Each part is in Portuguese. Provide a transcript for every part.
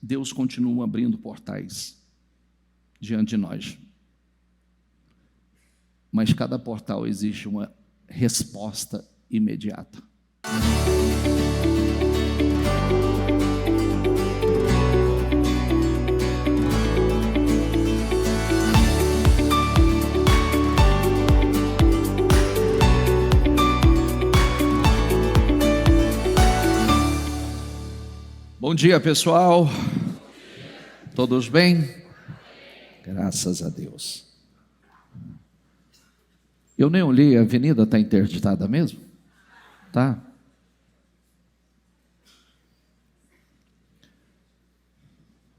Deus continua abrindo portais diante de nós. Mas cada portal exige uma resposta imediata. Bom dia, pessoal. Todos bem? Graças a Deus. Eu nem olhei, a avenida está interditada mesmo? Tá?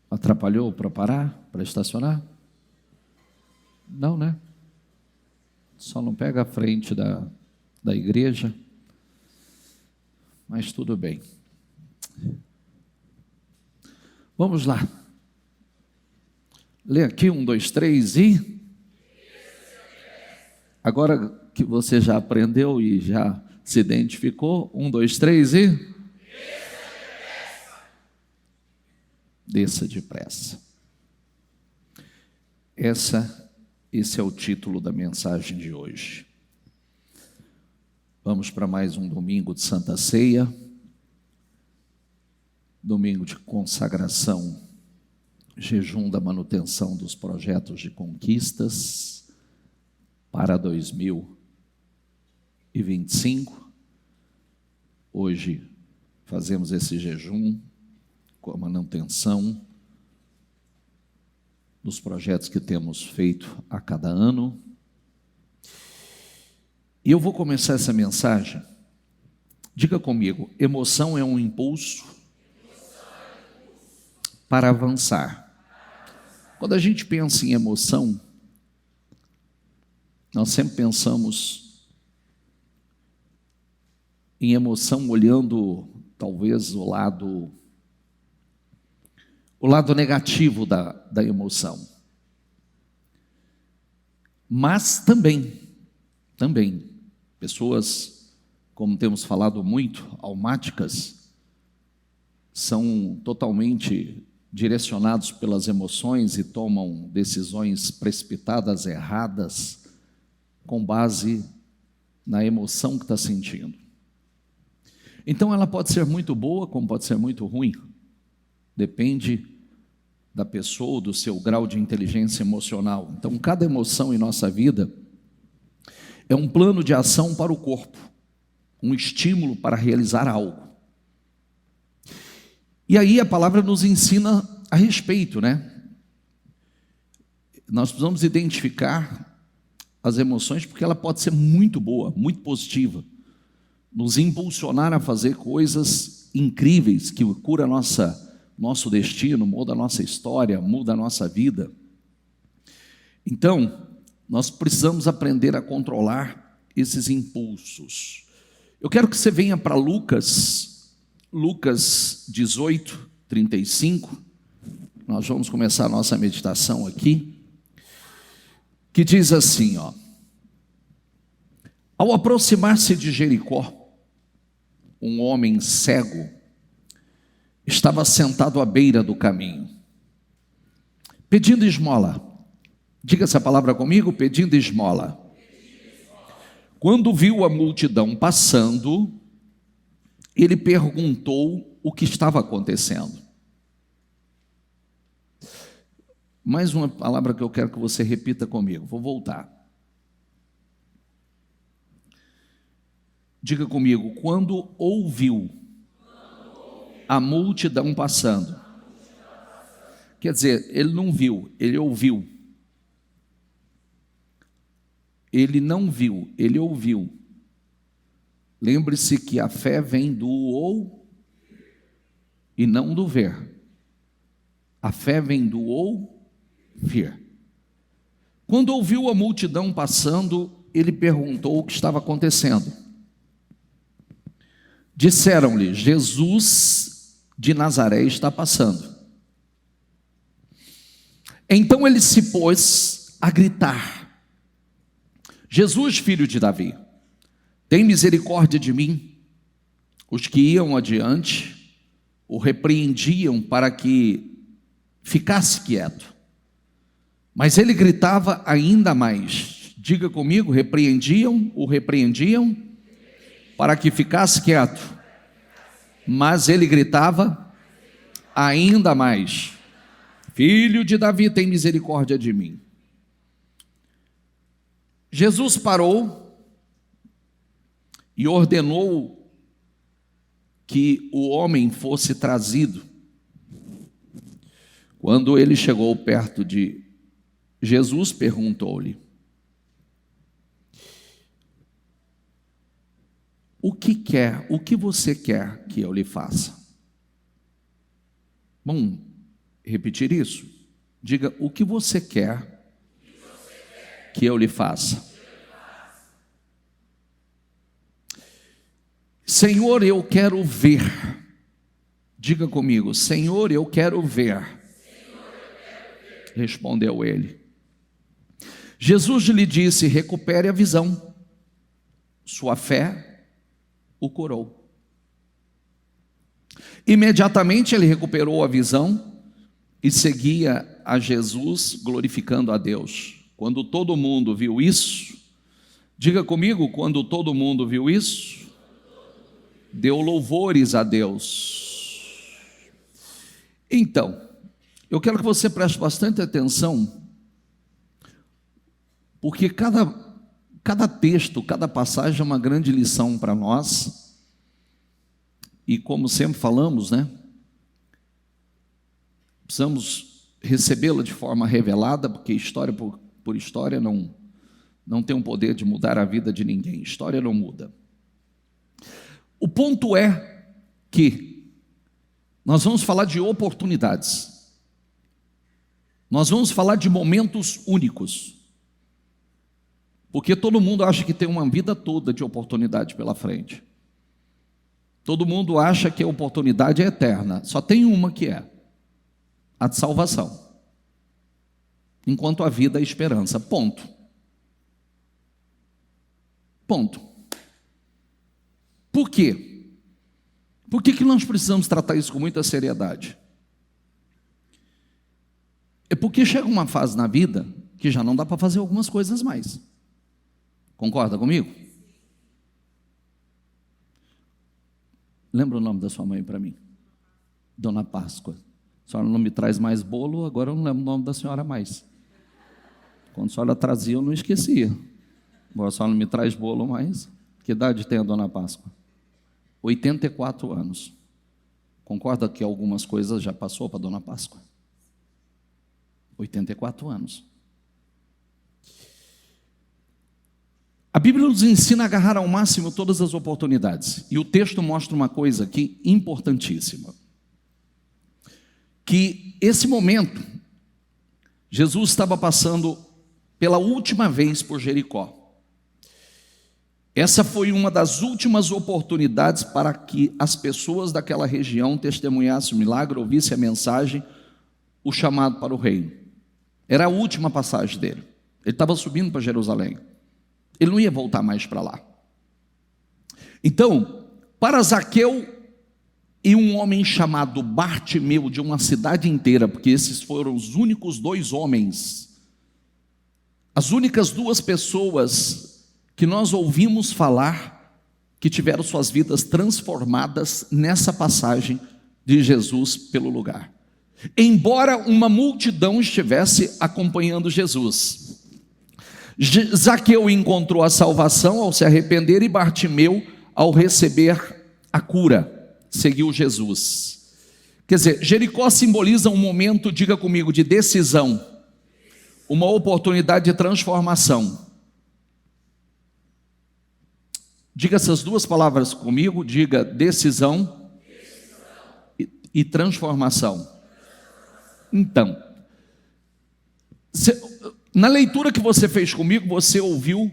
Atrapalhou para parar, para estacionar? Não, né? Só não pega a frente da igreja, mas tudo bem. Vamos lá. Lê aqui 1, 2, 3 e... Agora que você já aprendeu e já se identificou, 1, 2, 3 e... Desça depressa. Esse é o título da mensagem de hoje. Vamos para mais um domingo de Santa Ceia. Domingo de consagração, jejum da manutenção dos projetos de conquistas para 2025. Hoje fazemos esse jejum com a manutenção dos projetos que temos feito a cada ano. E eu vou começar essa mensagem. Diga comigo, emoção é um impulso para avançar. Quando a gente pensa em emoção, nós sempre pensamos em emoção olhando talvez o lado negativo da emoção. Mas também, pessoas, como temos falado muito, almáticas, são totalmente direcionados pelas emoções e tomam decisões precipitadas, erradas, com base na emoção que está sentindo. Então ela pode ser muito boa, como pode ser muito ruim. Depende da pessoa, do seu grau de inteligência emocional. Então cada emoção em nossa vida é um plano de ação para o corpo, um estímulo para realizar algo. E aí a palavra nos ensina a respeito, né? Nós precisamos identificar as emoções, porque ela pode ser muito boa, muito positiva, nos impulsionar a fazer coisas incríveis, que cura nosso destino, muda a nossa história, muda a nossa vida. Então, nós precisamos aprender a controlar esses impulsos. Eu quero que você venha para Lucas 18, 35, nós vamos começar a nossa meditação aqui, que diz assim, ó: ao aproximar-se de Jericó, um homem cego estava sentado à beira do caminho, pedindo esmola. Diga essa palavra comigo, pedindo esmola. Quando viu a multidão passando, ele perguntou o que estava acontecendo. Mais uma palavra que eu quero que você repita comigo. Vou voltar. Diga comigo, quando ouviu a multidão passando. Quer dizer, ele não viu, ele ouviu. Ele não viu, ele ouviu. Lembre-se que a fé vem do ou e não do ver. A fé vem do ouvir. Quando ouviu a multidão passando, ele perguntou o que estava acontecendo. Disseram-lhe, Jesus de Nazaré está passando. Então ele se pôs a gritar: Jesus, filho de Davi, tem misericórdia de mim. Os que iam adiante o repreendiam para que ficasse quieto. Mas ele gritava ainda mais. Diga comigo, repreendiam para que ficasse quieto. Mas ele gritava ainda mais: Filho de Davi, tem misericórdia de mim. Jesus parou e ordenou que o homem fosse trazido. Quando ele chegou perto de Jesus, perguntou-lhe: o que você quer que eu lhe faça? Vamos repetir isso? Diga: o que você quer que eu lhe faça? Senhor, eu quero ver. Diga comigo: Senhor, eu quero ver. Respondeu ele. Jesus lhe disse: recupere a visão. Sua fé o curou. Imediatamente ele recuperou a visão e seguia a Jesus, glorificando a Deus. Quando todo mundo viu isso, diga comigo, quando todo mundo viu isso, deu louvores a Deus. Então, eu quero que você preste bastante atenção, porque cada texto, cada passagem é uma grande lição para nós. E como sempre falamos, precisamos recebê-la de forma revelada, porque história por história não tem o poder de mudar a vida de ninguém. História não muda. O ponto é que nós vamos falar de oportunidades. Nós vamos falar de momentos únicos. Porque todo mundo acha que tem uma vida toda de oportunidade pela frente. Todo mundo acha que a oportunidade é eterna. Só tem uma que é a de salvação. Enquanto a vida é esperança. Ponto. Ponto. Por quê? Por que nós precisamos tratar isso com muita seriedade? É porque chega uma fase na vida que já não dá para fazer algumas coisas mais. Concorda comigo? Lembra o nome da sua mãe para mim? Dona Páscoa. A senhora não me traz mais bolo, agora eu não lembro o nome da senhora mais. Quando a senhora trazia, eu não esquecia. Agora a senhora não me traz bolo mais. Que idade tem a Dona Páscoa? 84 anos. Concorda que algumas coisas já passou para a Dona Páscoa? 84 anos. A Bíblia nos ensina a agarrar ao máximo todas as oportunidades. E o texto mostra uma coisa aqui importantíssima. Que esse momento, Jesus estava passando pela última vez por Jericó. Essa foi uma das últimas oportunidades para que as pessoas daquela região testemunhassem o milagre, ouvissem a mensagem, o chamado para o reino. Era a última passagem dele. Ele estava subindo para Jerusalém. Ele não ia voltar mais para lá. Então, para Zaqueu e um homem chamado Bartimeu, de uma cidade inteira, porque esses foram os únicos dois homens, as únicas duas pessoas que nós ouvimos falar que tiveram suas vidas transformadas nessa passagem de Jesus pelo lugar. Embora uma multidão estivesse acompanhando Jesus, Zaqueu encontrou a salvação ao se arrepender e Bartimeu, ao receber a cura, seguiu Jesus. Quer dizer, Jericó simboliza um momento, diga comigo, de decisão, uma oportunidade de transformação. Diga essas duas palavras comigo, diga decisão e transformação. Então, na leitura que você fez comigo, você ouviu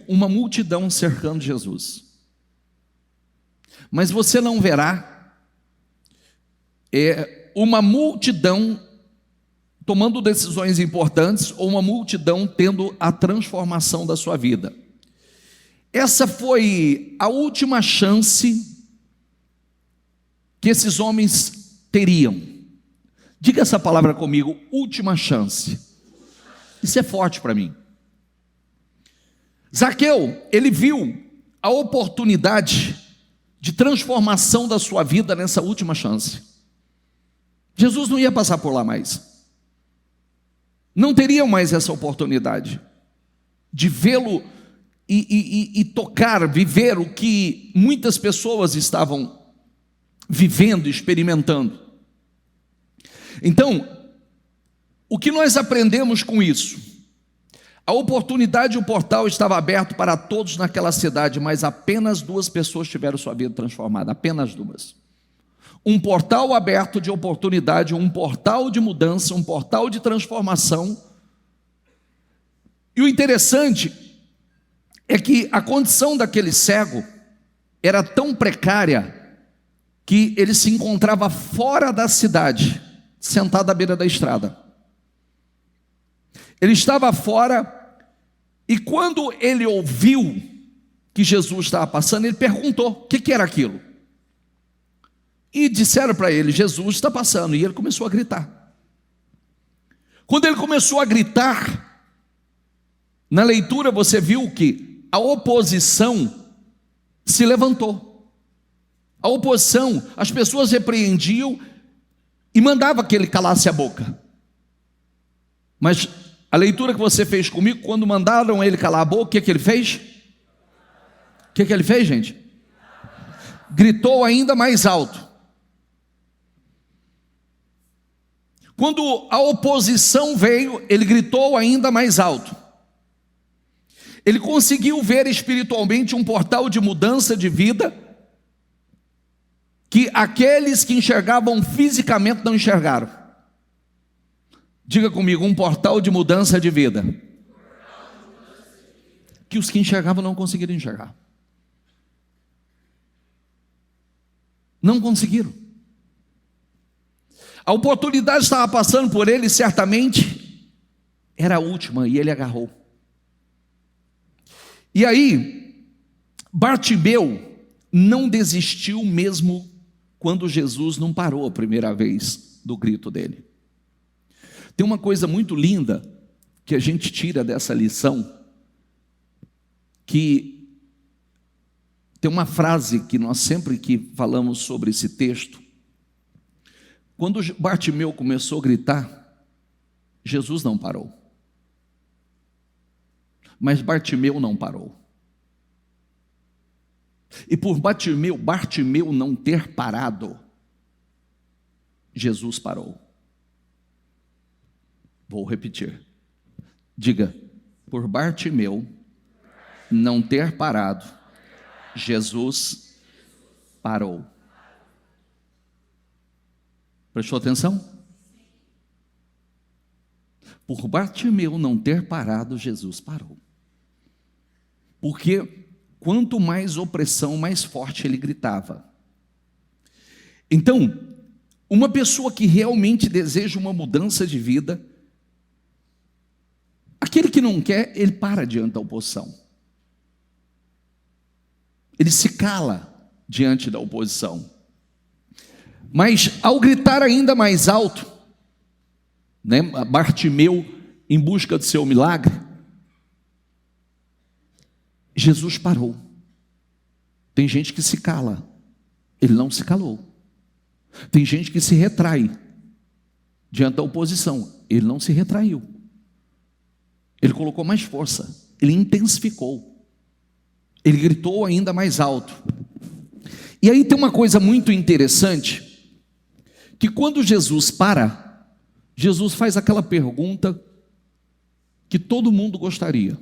uma multidão cercando Jesus. Mas você não verá uma multidão tomando decisões importantes ou uma multidão tendo a transformação da sua vida. Essa foi a última chance que esses homens teriam. Diga essa palavra comigo: última chance. Isso é forte para mim. Zaqueu, ele viu a oportunidade de transformação da sua vida nessa última chance. Jesus não ia passar por lá mais. Não teriam mais essa oportunidade de vê-lo e tocar, viver o que muitas pessoas estavam vivendo, experimentando. Então, o que nós aprendemos com isso? A oportunidade, o portal estava aberto para todos naquela cidade, mas apenas 2 pessoas tiveram sua vida transformada, apenas 2. Um portal aberto de oportunidade, um portal de mudança, um portal de transformação. E o interessante é que a condição daquele cego era tão precária que ele se encontrava fora da cidade, sentado à beira da estrada. Ele estava fora, e quando ele ouviu que Jesus estava passando, ele perguntou o que era aquilo. E disseram para ele: Jesus está passando. E ele começou a gritar. Quando ele começou a gritar, na leitura você viu que a oposição se levantou. A oposição, as pessoas repreendiam e mandavam que ele calasse a boca. Mas a leitura que você fez comigo, quando mandaram ele calar a boca, o que ele fez? O que ele fez, gente? Gritou ainda mais alto. Quando a oposição veio, ele gritou ainda mais alto. Ele conseguiu ver espiritualmente um portal de mudança de vida que aqueles que enxergavam fisicamente não enxergaram. Diga comigo: um portal de mudança de vida que os que enxergavam não conseguiram enxergar. Não conseguiram. A oportunidade estava passando por ele, certamente era a última, e ele agarrou. E aí, Bartimeu não desistiu mesmo quando Jesus não parou a primeira vez do grito dele. Tem uma coisa muito linda que a gente tira dessa lição, que tem uma frase que nós sempre que falamos sobre esse texto. Quando Bartimeu começou a gritar, Jesus não parou. Mas Bartimeu não parou. E por Bartimeu não ter parado, Jesus parou. Vou repetir. Diga: por Bartimeu não ter parado, Jesus parou. Prestou atenção? Por Bartimeu não ter parado, Jesus parou. Porque quanto mais opressão, mais forte ele gritava. Então, uma pessoa que realmente deseja uma mudança de vida, aquele que não quer, ele para diante da oposição. Ele se cala diante da oposição. Mas ao gritar ainda mais alto, né, Bartimeu em busca do seu milagre, Jesus parou. Tem gente que se cala, ele não se calou. Tem gente que se retrai diante da oposição, ele não se retraiu. Ele colocou mais força, ele intensificou, ele gritou ainda mais alto. E aí tem uma coisa muito interessante, que quando Jesus para, Jesus faz aquela pergunta que todo mundo gostaria: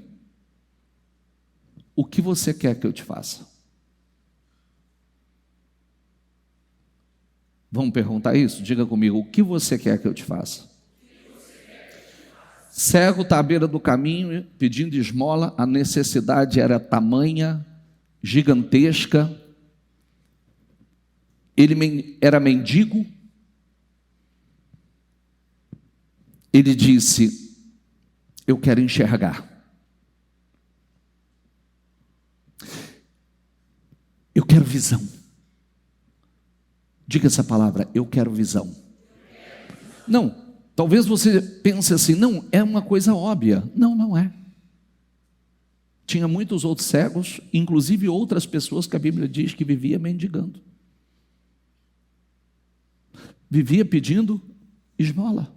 o que você quer que eu te faça? Vamos perguntar isso? Diga comigo: o que você quer que eu te faça? Cego está à beira do caminho pedindo esmola, a necessidade era tamanha, gigantesca. Ele era mendigo. Ele disse: eu quero enxergar. Eu quero visão. Diga essa palavra: eu quero visão. Não, talvez você pense assim: não, é uma coisa óbvia. Não, não é. Tinha muitos outros cegos, inclusive outras pessoas que a Bíblia diz que vivia mendigando. Vivia pedindo esmola.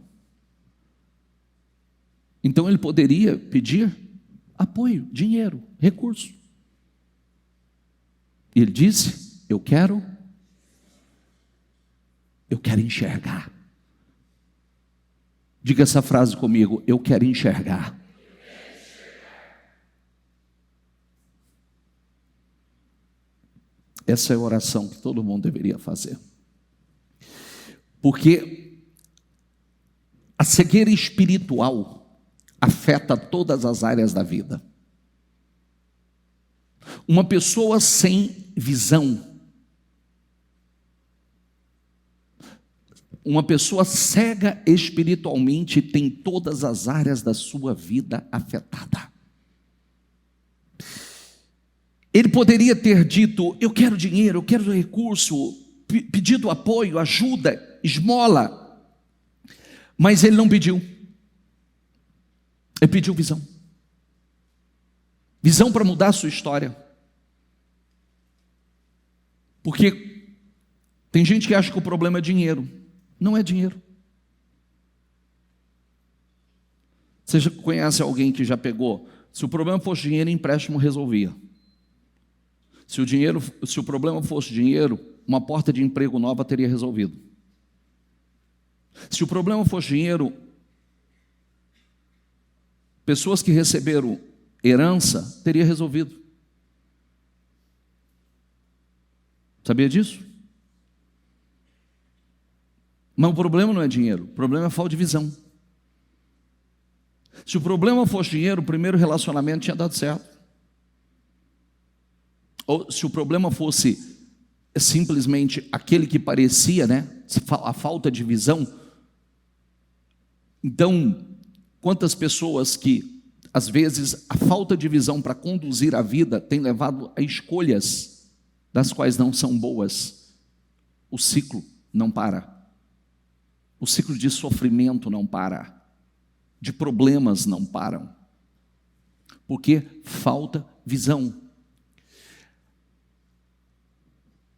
Então ele poderia pedir apoio, dinheiro, recurso. E ele disse: eu quero enxergar. Diga essa frase comigo: eu quero enxergar. Essa é a oração que todo mundo deveria fazer. Porque a cegueira espiritual afeta todas as áreas da vida. Uma pessoa sem visão, uma pessoa cega espiritualmente tem todas as áreas da sua vida afetada. Ele poderia ter dito: eu quero dinheiro, eu quero recurso, pedido apoio, ajuda, esmola, mas ele não pediu. Ele pediu visão. Visão para mudar a sua história. Porque tem gente que acha que o problema é dinheiro. Não é dinheiro. Você já conhece alguém que já pegou? Se o problema fosse dinheiro, empréstimo resolvia. Se o problema fosse dinheiro, uma porta de emprego nova teria resolvido. Se o problema fosse dinheiro, pessoas que receberam herança teria resolvido. Sabia disso? Mas o problema não é dinheiro, o problema é falta de visão. Se o problema fosse dinheiro, o primeiro relacionamento tinha dado certo. Ou se o problema fosse simplesmente aquele que parecia, a falta de visão, então, quantas pessoas que, às vezes, a falta de visão para conduzir a vida tem levado a escolhas das quais não são boas. O ciclo não para. O ciclo de sofrimento não para. De problemas não param. Porque falta visão.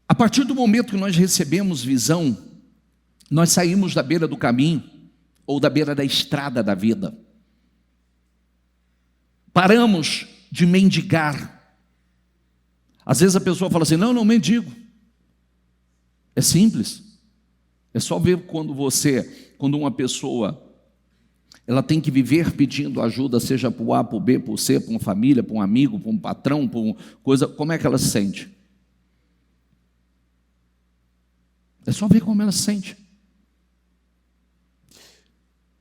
A partir do momento que nós recebemos visão, nós saímos da beira do caminho ou da beira da estrada da vida. Paramos de mendigar. Às vezes a pessoa fala assim: não mendigo. É simples. É só ver quando uma pessoa, ela tem que viver pedindo ajuda, seja para o A, para o B, para o C, para uma família, para um amigo, para um patrão, para uma coisa, como é que ela se sente? É só ver como ela se sente.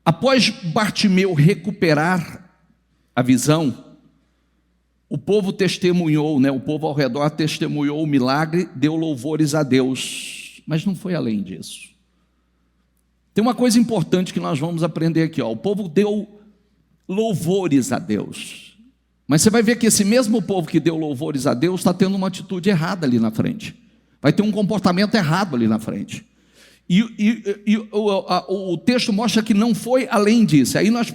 Após Bartimeu recuperar a visão, o povo testemunhou, o povo ao redor testemunhou o milagre, deu louvores a Deus. Mas não foi além disso. Tem uma coisa importante que nós vamos aprender aqui. O povo deu louvores a Deus. Mas você vai ver que esse mesmo povo que deu louvores a Deus está tendo uma atitude errada ali na frente. Vai ter um comportamento errado ali na frente. E o texto mostra que não foi além disso. Aí nós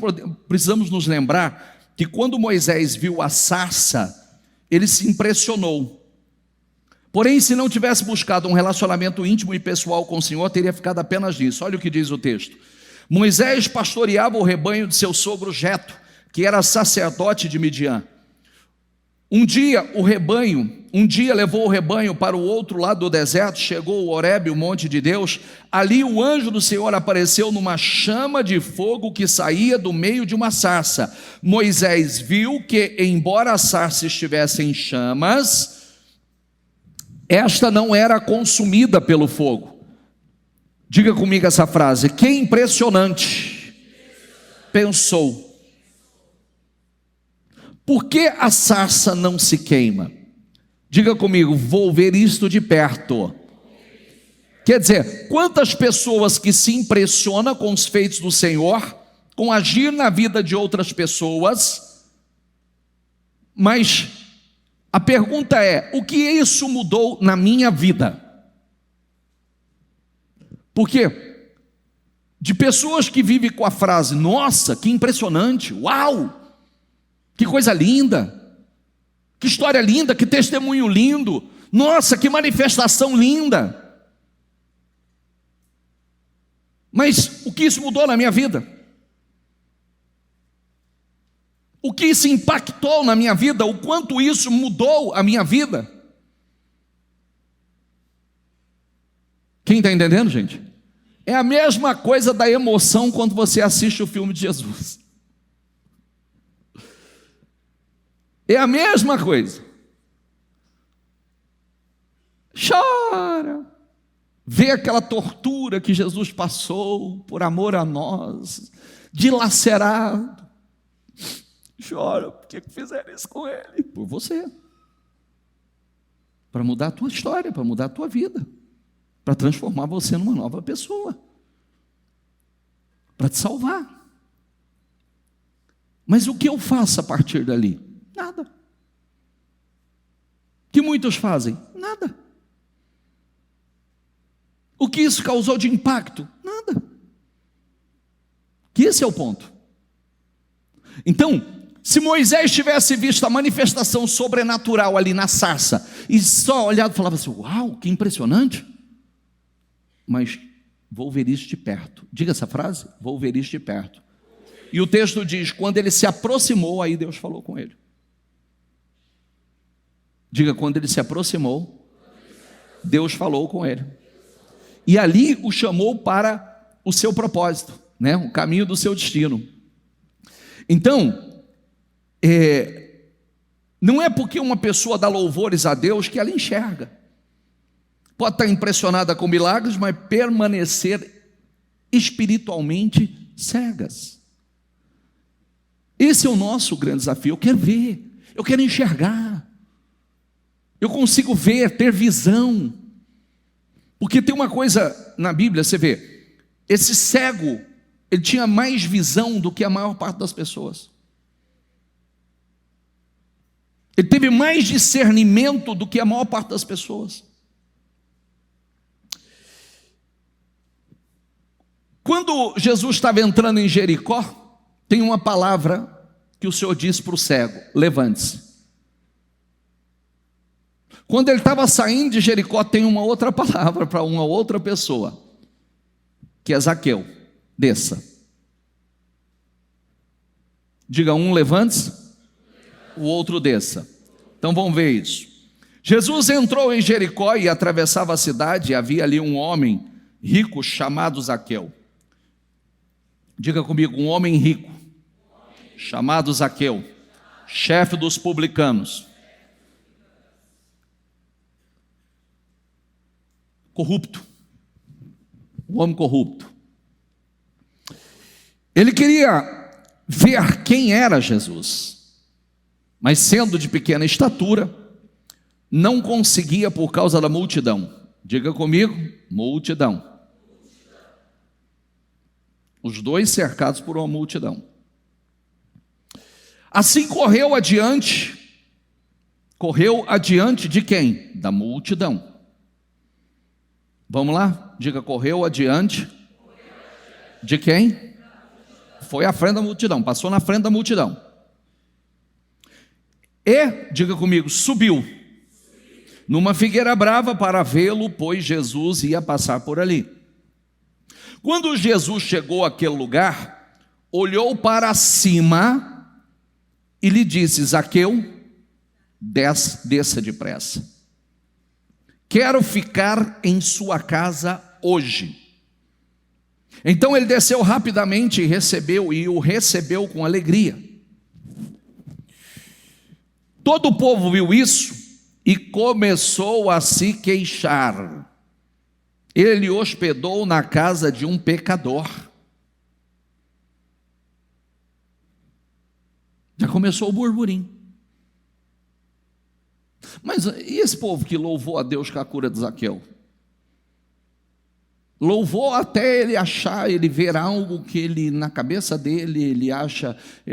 precisamos nos lembrar que quando Moisés viu a sarça, ele se impressionou. Porém, se não tivesse buscado um relacionamento íntimo e pessoal com o Senhor, teria ficado apenas nisso. Olha o que diz o texto. Moisés pastoreava o rebanho de seu sogro Jetro, que era sacerdote de Midian. Um dia levou o rebanho para o outro lado do deserto, chegou ao Horebe, o monte de Deus. Ali o anjo do Senhor apareceu numa chama de fogo que saía do meio de uma sarça. Moisés viu que, embora a sarça estivesse em chamas, esta não era consumida pelo fogo. Diga comigo essa frase: que impressionante, pensou. Por que a sarça não se queima? Diga comigo: vou ver isto de perto. Quer dizer, quantas pessoas que se impressionam com os feitos do Senhor, com agir na vida de outras pessoas, mas a pergunta é: o que isso mudou na minha vida? Por quê? De pessoas que vivem com a frase: nossa, que impressionante, uau, que coisa linda, que história linda, que testemunho lindo, nossa, que manifestação linda. Mas o que isso mudou na minha vida? O que isso impactou na minha vida? O quanto isso mudou a minha vida? Quem está entendendo, gente? É a mesma coisa da emoção quando você assiste o filme de Jesus. É a mesma coisa. Chora. Vê aquela tortura que Jesus passou por amor a nós, dilacerado. Chora, por que fizeram isso com ele? Por você. Para mudar a tua história, para mudar a tua vida, para transformar você numa nova pessoa, para te salvar. Mas o que eu faço a partir dali? Nada. O que muitos fazem? Nada. O que isso causou de impacto? Nada. Que esse é o ponto. Então, se Moisés tivesse visto a manifestação sobrenatural ali na sarça, e só olhado e falava assim: uau, que impressionante, mas vou ver isso de perto. Diga essa frase: vou ver isso de perto. E o texto diz: quando ele se aproximou, aí Deus falou com ele. Diga: quando ele se aproximou, Deus falou com ele. E ali o chamou para o seu propósito, né? O caminho do seu destino. Então, não é porque uma pessoa dá louvores a Deus que ela enxerga. Pode estar impressionada com milagres, mas permanecer espiritualmente cegas. Esse é o nosso grande desafio. Eu quero ver, eu quero enxergar, eu consigo ver, ter visão. Porque tem uma coisa na Bíblia, você vê, esse cego, ele tinha mais visão do que a maior parte das pessoas. Ele teve mais discernimento do que a maior parte das pessoas. Quando Jesus estava entrando em Jericó, tem uma palavra que o Senhor disse para o cego: levante-se. Quando ele estava saindo de Jericó, tem uma outra palavra para uma outra pessoa, que é Zaqueu: desça. Diga: um levante-se, o outro desça. Então vamos ver isso. Jesus entrou em Jericó e atravessava a cidade, e havia ali um homem rico chamado Zaqueu. Diga comigo: um homem rico chamado Zaqueu, chefe dos publicanos, corrupto, um homem corrupto. Ele queria ver quem era Jesus, mas sendo de pequena estatura, não conseguia por causa da multidão. Diga comigo: multidão. Os dois cercados por uma multidão. Assim correu adiante de quem? Da multidão. Vamos lá? Diga: correu adiante de quem? Foi à frente da multidão, passou na frente da multidão. E, diga comigo, subiu numa figueira brava para vê-lo, pois Jesus ia passar por ali. Quando Jesus chegou àquele lugar, olhou para cima e lhe disse: Zaqueu, desça depressa. Quero ficar em sua casa hoje. Então ele desceu rapidamente e o recebeu com alegria. Todo o povo viu isso e começou a se queixar. Ele hospedou na casa de um pecador. Já começou o burburinho. Mas e esse povo que louvou a Deus com a cura de Zaqueu? Louvou até ele ver algo que ele, na cabeça dele, ele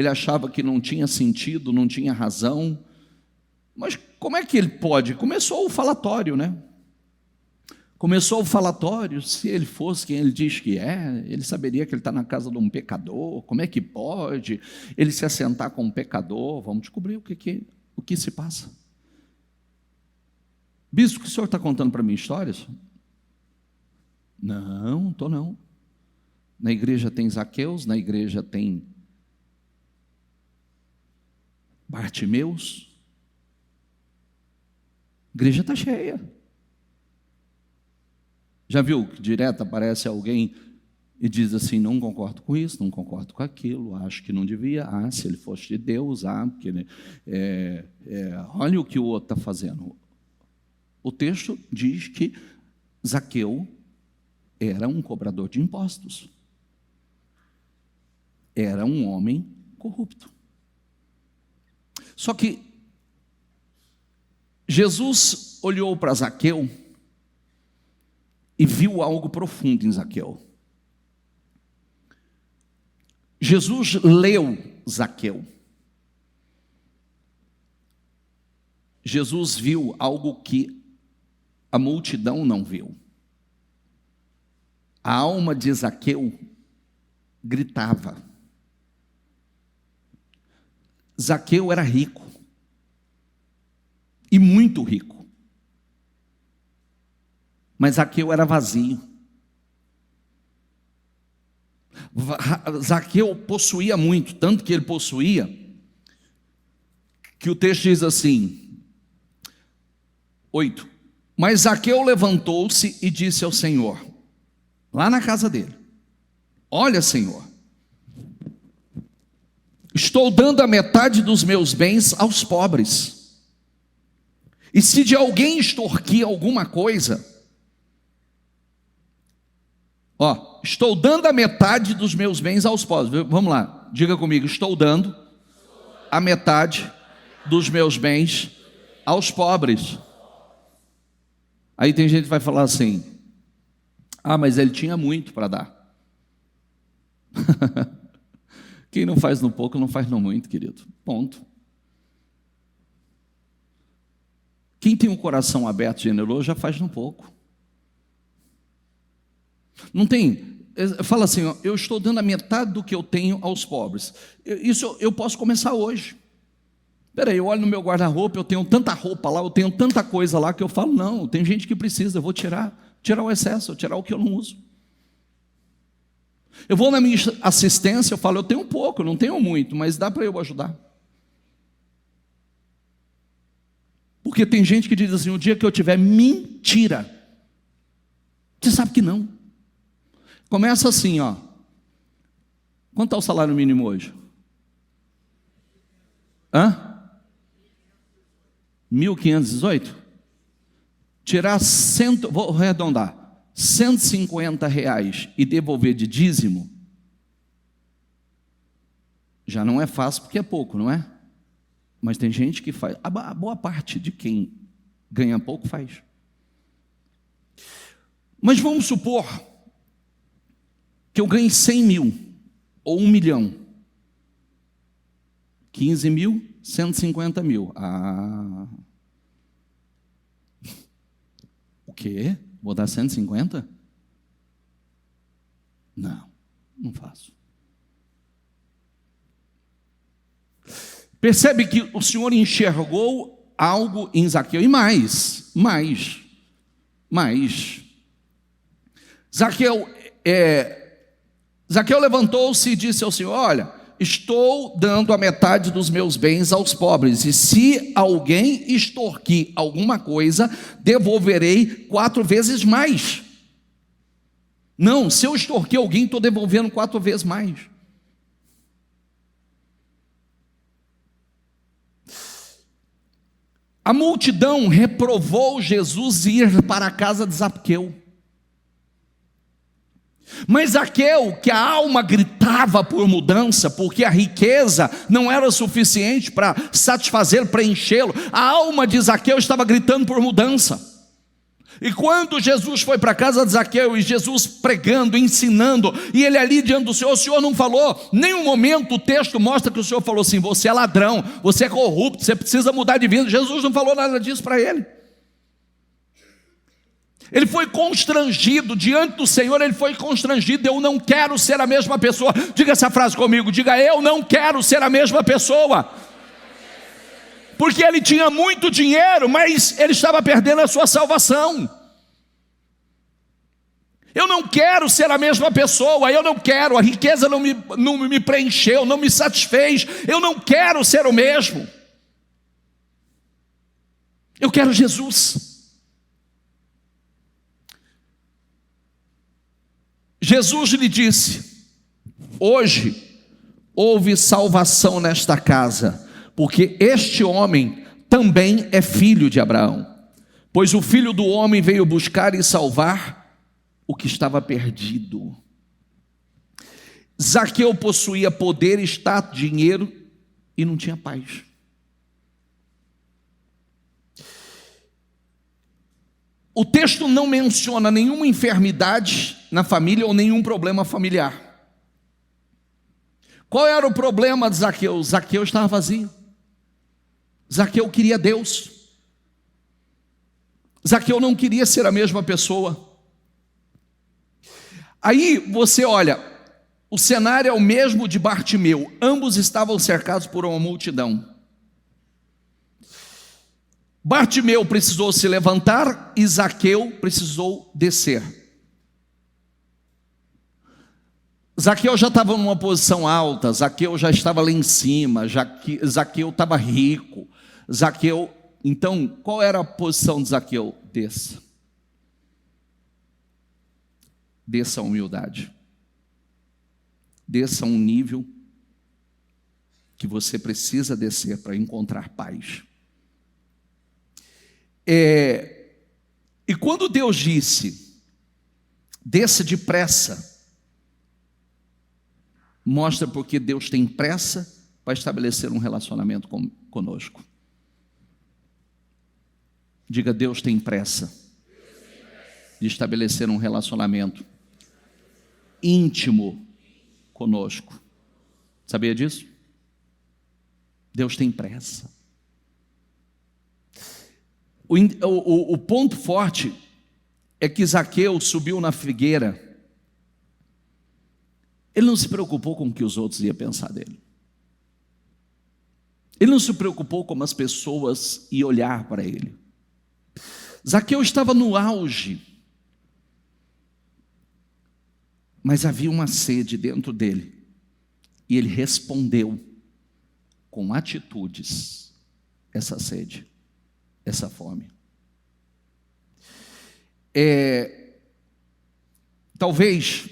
achava que não tinha sentido, não tinha razão. Mas como é que ele pode? Começou o falatório, né? Começou o falatório, se ele fosse quem ele diz que é, ele saberia que ele está na casa de um pecador, como é que pode ele se assentar com um pecador? Vamos descobrir o que se passa. Bispo, que o senhor está contando para mim histórias? Não estou não. Na igreja tem Zaqueus, na igreja tem Bartimeus. A igreja está cheia. Já viu que direto aparece alguém e diz assim, não concordo com isso, não concordo com aquilo, acho que não devia, se ele fosse de Deus, porque olha o que o outro está fazendo. O texto diz que Zaqueu era um cobrador de impostos, era um homem corrupto. Só que Jesus olhou para Zaqueu e viu algo profundo em Zaqueu. Jesus leu Zaqueu. Jesus viu algo que a multidão não viu. A alma de Zaqueu gritava. Zaqueu era rico, e muito rico, mas Zaqueu era vazio. Zaqueu possuía muito, tanto que ele possuía, que o texto diz assim, 8, mas Zaqueu levantou-se e disse ao Senhor, lá na casa dele, olha, Senhor, estou dando a metade dos meus bens aos pobres, e se de alguém extorquir alguma coisa, estou dando a metade dos meus bens aos pobres. Vamos lá, diga comigo, estou dando a metade dos meus bens aos pobres. Aí tem gente que vai falar assim, mas ele tinha muito para dar. Quem não faz no pouco, não faz no muito, querido. Ponto. Quem tem um coração aberto e generoso, já faz no pouco. Não tem, fala assim, eu estou dando a metade do que eu tenho aos pobres. Isso eu posso começar hoje. Peraí, eu olho no meu guarda-roupa, eu tenho tanta roupa lá, eu tenho tanta coisa lá, que eu falo, não, tem gente que precisa, eu vou tirar o excesso, tirar o que eu não uso. Eu vou na minha assistência, eu falo, eu tenho pouco, eu não tenho muito, mas dá para eu ajudar. Porque tem gente que diz assim, o dia que eu tiver, mentira. Você sabe que não. Começa assim, quanto está o salário mínimo hoje? 1.518? Tirar vou arredondar, R$150 e devolver de dízimo, já não é fácil porque é pouco, não é? Mas tem gente que faz, a boa parte de quem ganha pouco faz. Mas vamos supor que eu ganhe 100 mil, ou 1 milhão, 15 mil, 150 mil. O quê? Vou dar 150? Não faço. Percebe que o Senhor enxergou algo em Zaqueu, e mais. Zaqueu levantou-se e disse ao Senhor, olha, estou dando a metade dos meus bens aos pobres, e se alguém extorquir alguma coisa, devolverei 4 vezes mais. Não, se eu extorquir alguém, estou devolvendo 4 vezes mais. A multidão reprovou Jesus ir para a casa de Zaqueu. Mas Zaqueu, que a alma gritava por mudança, porque a riqueza não era suficiente para satisfazer, preenchê-lo, a alma de Zaqueu estava gritando por mudança. E quando Jesus foi para a casa de Zaqueu, e Jesus pregando, ensinando, e ele ali diante do Senhor, o Senhor não falou, nenhum momento o texto mostra que o Senhor falou assim, você é ladrão, você é corrupto, você precisa mudar de vida. Jesus não falou nada disso para ele. Ele foi constrangido diante do Senhor, ele foi constrangido. Eu não quero ser a mesma pessoa. Diga essa frase comigo, diga: eu não quero ser a mesma pessoa. Porque ele tinha muito dinheiro, mas ele estava perdendo a sua salvação. Eu não quero ser a mesma pessoa, eu não quero, a riqueza não me preencheu, não me satisfez, eu não quero ser o mesmo. Eu quero Jesus. Jesus lhe disse: hoje houve salvação nesta casa, porque este homem também é filho de Abraão. Pois o Filho do Homem veio buscar e salvar o que estava perdido. Zaqueu possuía poder, status, dinheiro e não tinha paz. O texto não menciona nenhuma enfermidade na família ou nenhum problema familiar. Qual era o problema de Zaqueu? Zaqueu estava vazio. Zaqueu queria Deus. Zaqueu não queria ser a mesma pessoa. Aí você olha, o cenário é o mesmo de Bartimeu. Ambos estavam cercados por uma multidão. Bartimeu precisou se levantar e Zaqueu precisou descer. Zaqueu já estava numa posição alta, Zaqueu já estava lá em cima, Zaqueu estava rico. Zaqueu, então, qual era a posição de Zaqueu? Desça. Desça a humildade. Desça a um nível que você precisa descer para encontrar paz. E quando Deus disse, desça depressa, mostra porque Deus tem pressa para estabelecer um relacionamento conosco. Diga: Deus tem pressa de estabelecer um relacionamento íntimo conosco. Sabia disso? Deus tem pressa. O ponto forte é que Zaqueu subiu na figueira. Ele não se preocupou com o que os outros iam pensar dele. Ele não se preocupou como as pessoas iam olhar para ele. Zaqueu estava no auge, mas havia uma sede dentro dele, e ele respondeu com atitudes essa sede, essa fome. Talvez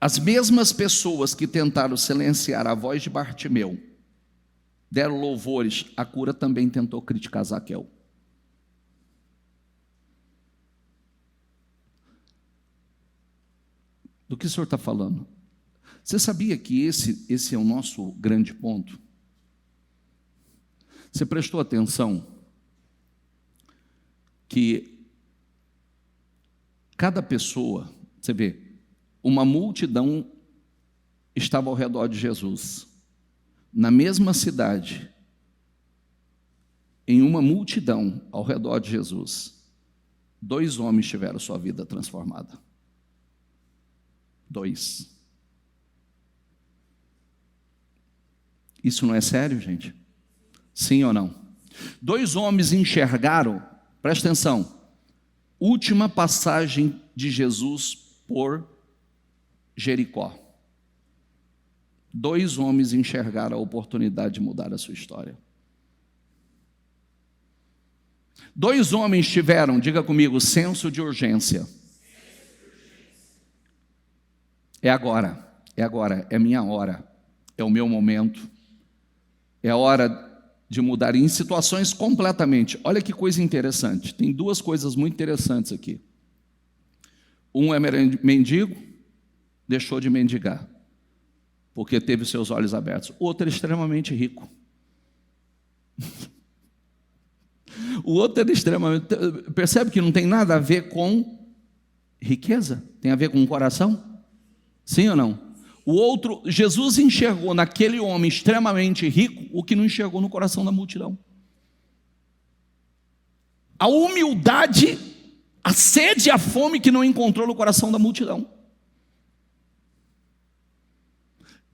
as mesmas pessoas que tentaram silenciar a voz de Bartimeu, deram louvores, a cura também tentou criticar Zaqueu. Do que o senhor está falando? Você sabia que esse é o nosso grande ponto? Você prestou atenção que cada pessoa, você vê, uma multidão estava ao redor de Jesus. Na mesma cidade, em uma multidão ao redor de Jesus, 2 homens tiveram sua vida transformada. 2. Isso não é sério, gente? Sim ou não? 2 homens enxergaram, presta atenção, última passagem de Jesus por Jericó. 2 homens enxergaram a oportunidade de mudar a sua história. 2 homens tiveram, diga comigo, senso de urgência. É agora, é minha hora, é o meu momento, é a hora de mudar em situações completamente. Olha que coisa interessante, tem 2 coisas muito interessantes aqui. Um é mendigo, deixou de mendigar, porque teve seus olhos abertos. O outro era extremamente rico. O outro era extremamente... Percebe que não tem nada a ver com riqueza? Tem a ver com o coração? Sim ou não? O outro, Jesus enxergou naquele homem extremamente rico o que não enxergou no coração da multidão. a humildade, a sede e a fome que não encontrou no coração da multidão.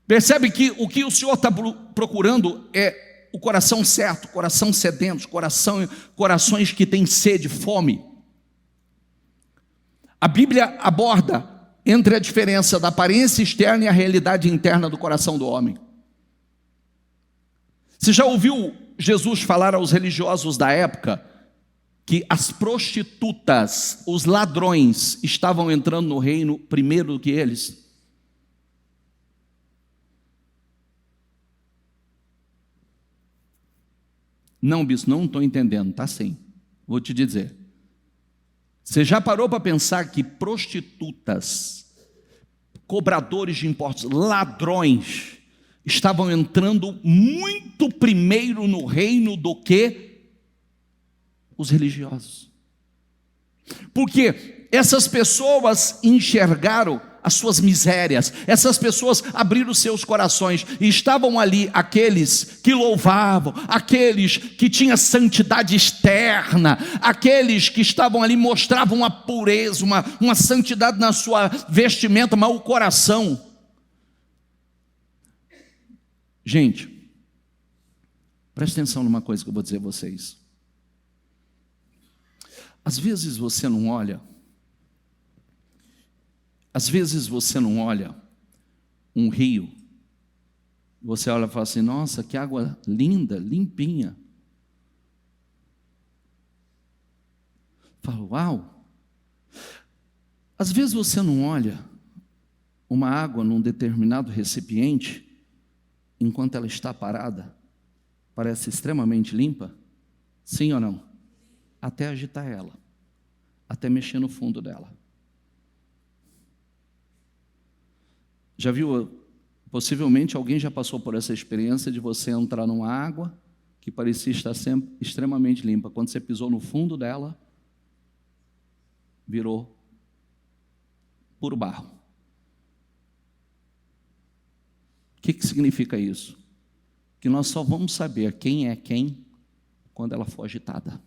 Percebe que o que o Senhor está procurando é o coração certo, coração sedento, corações que têm sede, fome. A Bíblia aborda entre a diferença da aparência externa e a realidade interna do coração do homem. Você já ouviu Jesus falar aos religiosos da época que as prostitutas, os ladrões, estavam entrando no reino primeiro do que eles? Não, bispo, não estou entendendo. Tá sim, vou te dizer. Você já parou para pensar que prostitutas, cobradores de impostos, ladrões, estavam entrando muito primeiro no reino do que os religiosos? Porque essas pessoas enxergaram as suas misérias, essas pessoas abriram seus corações, e estavam ali aqueles que louvavam, aqueles que tinham santidade externa, aqueles que estavam ali, mostravam uma pureza, uma santidade na sua vestimenta, mas o coração. Gente, preste atenção numa coisa que eu vou dizer a vocês. Às vezes você não olha um rio, você olha e fala assim: nossa, que água linda, limpinha. Fala, uau. Às vezes você não olha uma água num determinado recipiente, enquanto ela está parada, parece extremamente limpa, sim ou não? Até agitar ela, até mexer no fundo dela. Já viu, possivelmente alguém já passou por essa experiência de você entrar numa água que parecia estar sempre extremamente limpa, quando você pisou no fundo dela, virou puro barro. O que significa isso? Que nós só vamos saber quem é quem quando ela for agitada,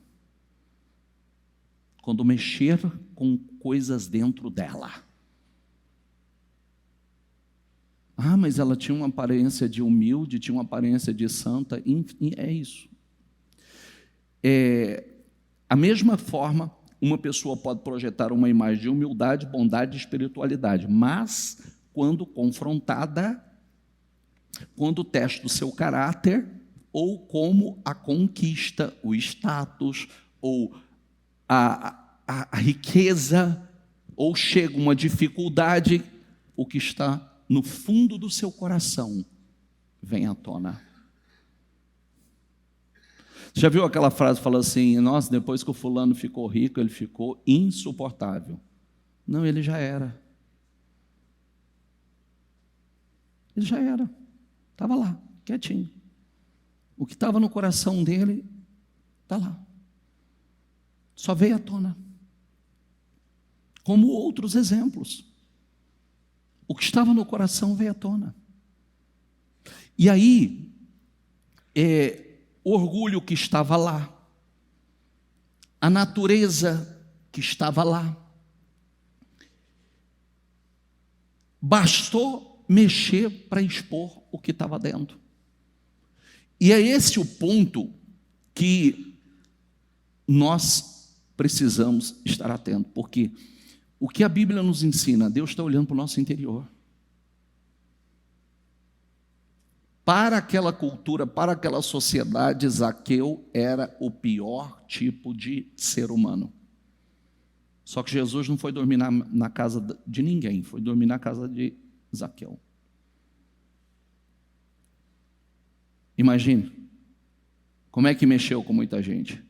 quando mexer com coisas dentro dela. Ah, mas ela tinha uma aparência de humilde, tinha uma aparência de santa. É isso. A mesma forma, uma pessoa pode projetar uma imagem de humildade, bondade e espiritualidade, mas quando confrontada, quando testa o seu caráter, ou como a conquista, o status, ou a riqueza, ou chega uma dificuldade, o que está no fundo do seu coração vem à tona. Você já viu aquela frase que fala assim: nossa, depois que o fulano ficou rico, ele ficou insuportável. Não, ele já era. Ele já era. Estava lá, quietinho. O que estava no coração dele, está lá. Só veio à tona. Como outros exemplos. O que estava no coração veio à tona. E aí, o orgulho que estava lá, a natureza que estava lá, bastou mexer para expor o que estava dentro. E é esse o ponto que nós precisamos estar atentos, porque o que a Bíblia nos ensina, Deus está olhando para o nosso interior. Para aquela cultura, para aquela sociedade, Zaqueu era o pior tipo de ser humano. Só que Jesus não foi dormir na casa de ninguém, foi dormir na casa de Zaqueu. Imagine, como é que mexeu com muita gente.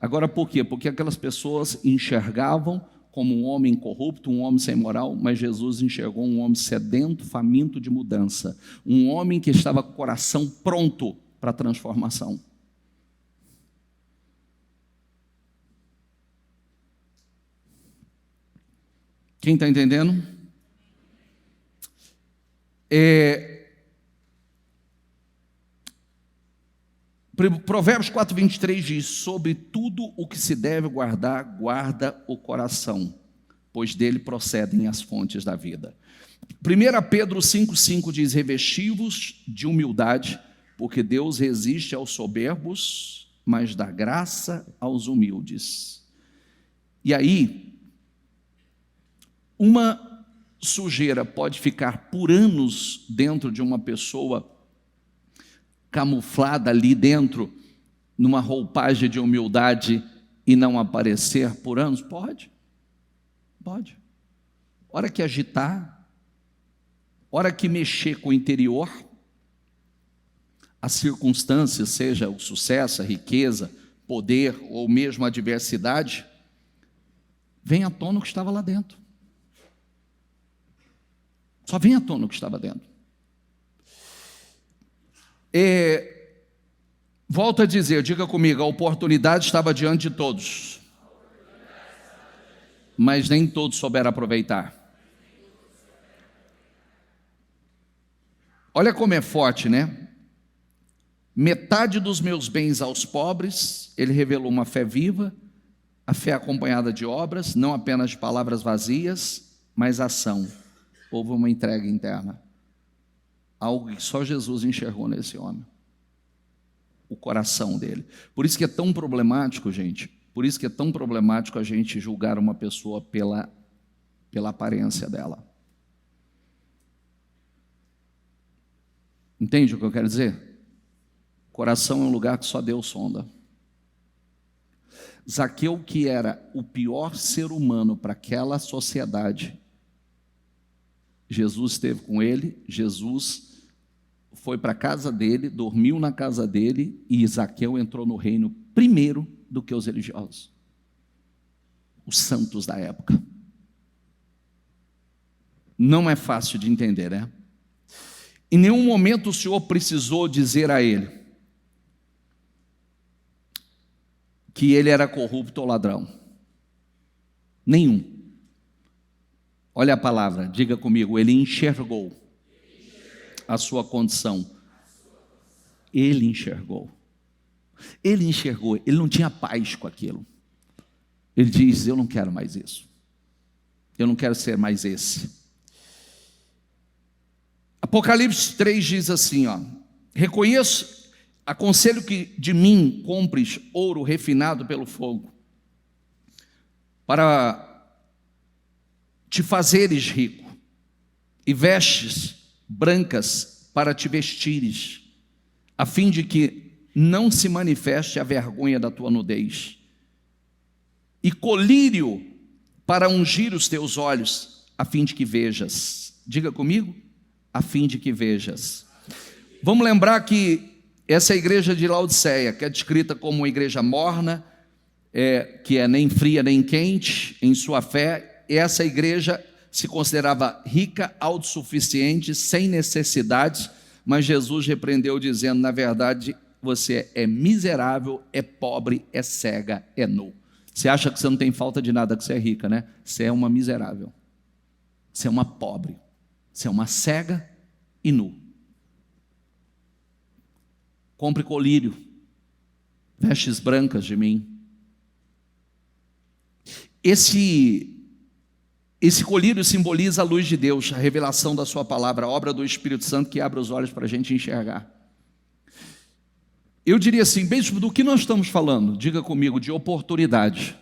Agora por quê? Porque aquelas pessoas enxergavam como um homem corrupto, um homem sem moral, mas Jesus enxergou um homem sedento, faminto de mudança, um homem que estava com o coração pronto para a transformação. Quem está entendendo? Provérbios 4:23 diz: sobre tudo o que se deve guardar, guarda o coração, pois dele procedem as fontes da vida. 1 Pedro 5,5 diz: revesti-vos de humildade, porque Deus resiste aos soberbos, mas dá graça aos humildes. E aí, uma sujeira pode ficar por anos dentro de uma pessoa, camuflada ali dentro, numa roupagem de humildade, e não aparecer por anos? Pode. Hora que agitar, hora que mexer com o interior, as circunstâncias, seja o sucesso, a riqueza, poder ou mesmo a adversidade, vem à tona o que estava lá dentro. Só vem à tona o que estava dentro. Volto a dizer, diga comigo, a oportunidade estava diante de todos, mas nem todos souberam aproveitar. Olha como é forte, né? Metade dos meus bens aos pobres, ele revelou uma fé viva, a fé acompanhada de obras, não apenas de palavras vazias, mas ação. Houve uma entrega interna, algo que só Jesus enxergou nesse homem, o coração dele. Por isso que é tão problemático, gente, por isso que é tão problemático a gente julgar uma pessoa pela aparência dela. Entende o que eu quero dizer? Coração é um lugar que só Deus sonda. Zaqueu, que era o pior ser humano para aquela sociedade, Jesus esteve com ele, Jesus foi para a casa dele, dormiu na casa dele, e Zaqueu entrou no reino primeiro do que os religiosos, os santos da época. Não é fácil de entender, né? Em nenhum momento o Senhor precisou dizer a ele que ele era corrupto ou ladrão. Nenhum. Olha a palavra, diga comigo, ele enxergou a sua condição. Ele enxergou. Ele enxergou, ele não tinha paz com aquilo. Ele diz: eu não quero mais isso. Eu não quero ser mais esse. Apocalipse 3 diz assim, reconheço, aconselho que de mim compres ouro refinado pelo fogo, para te fazeres rico, e vestes brancas para te vestires, a fim de que não se manifeste a vergonha da tua nudez, e colírio para ungir os teus olhos, a fim de que vejas. Diga comigo, a fim de que vejas. Vamos lembrar que essa igreja de Laodiceia, que é descrita como uma igreja morna, que é nem fria nem quente em sua fé, essa igreja se considerava rica, autossuficiente, sem necessidades, mas Jesus repreendeu dizendo: na verdade, você é miserável, é pobre, é cega, é nu. Você acha que você não tem falta de nada, que você é rica, né? Você é uma miserável, você é uma pobre, você é uma cega e nu. Compre colírio, vestes brancas de mim. Esse colírio simboliza a luz de Deus, a revelação da sua palavra, a obra do Espírito Santo que abre os olhos para a gente enxergar. Eu diria assim, mesmo do que nós estamos falando, diga comigo, de oportunidade.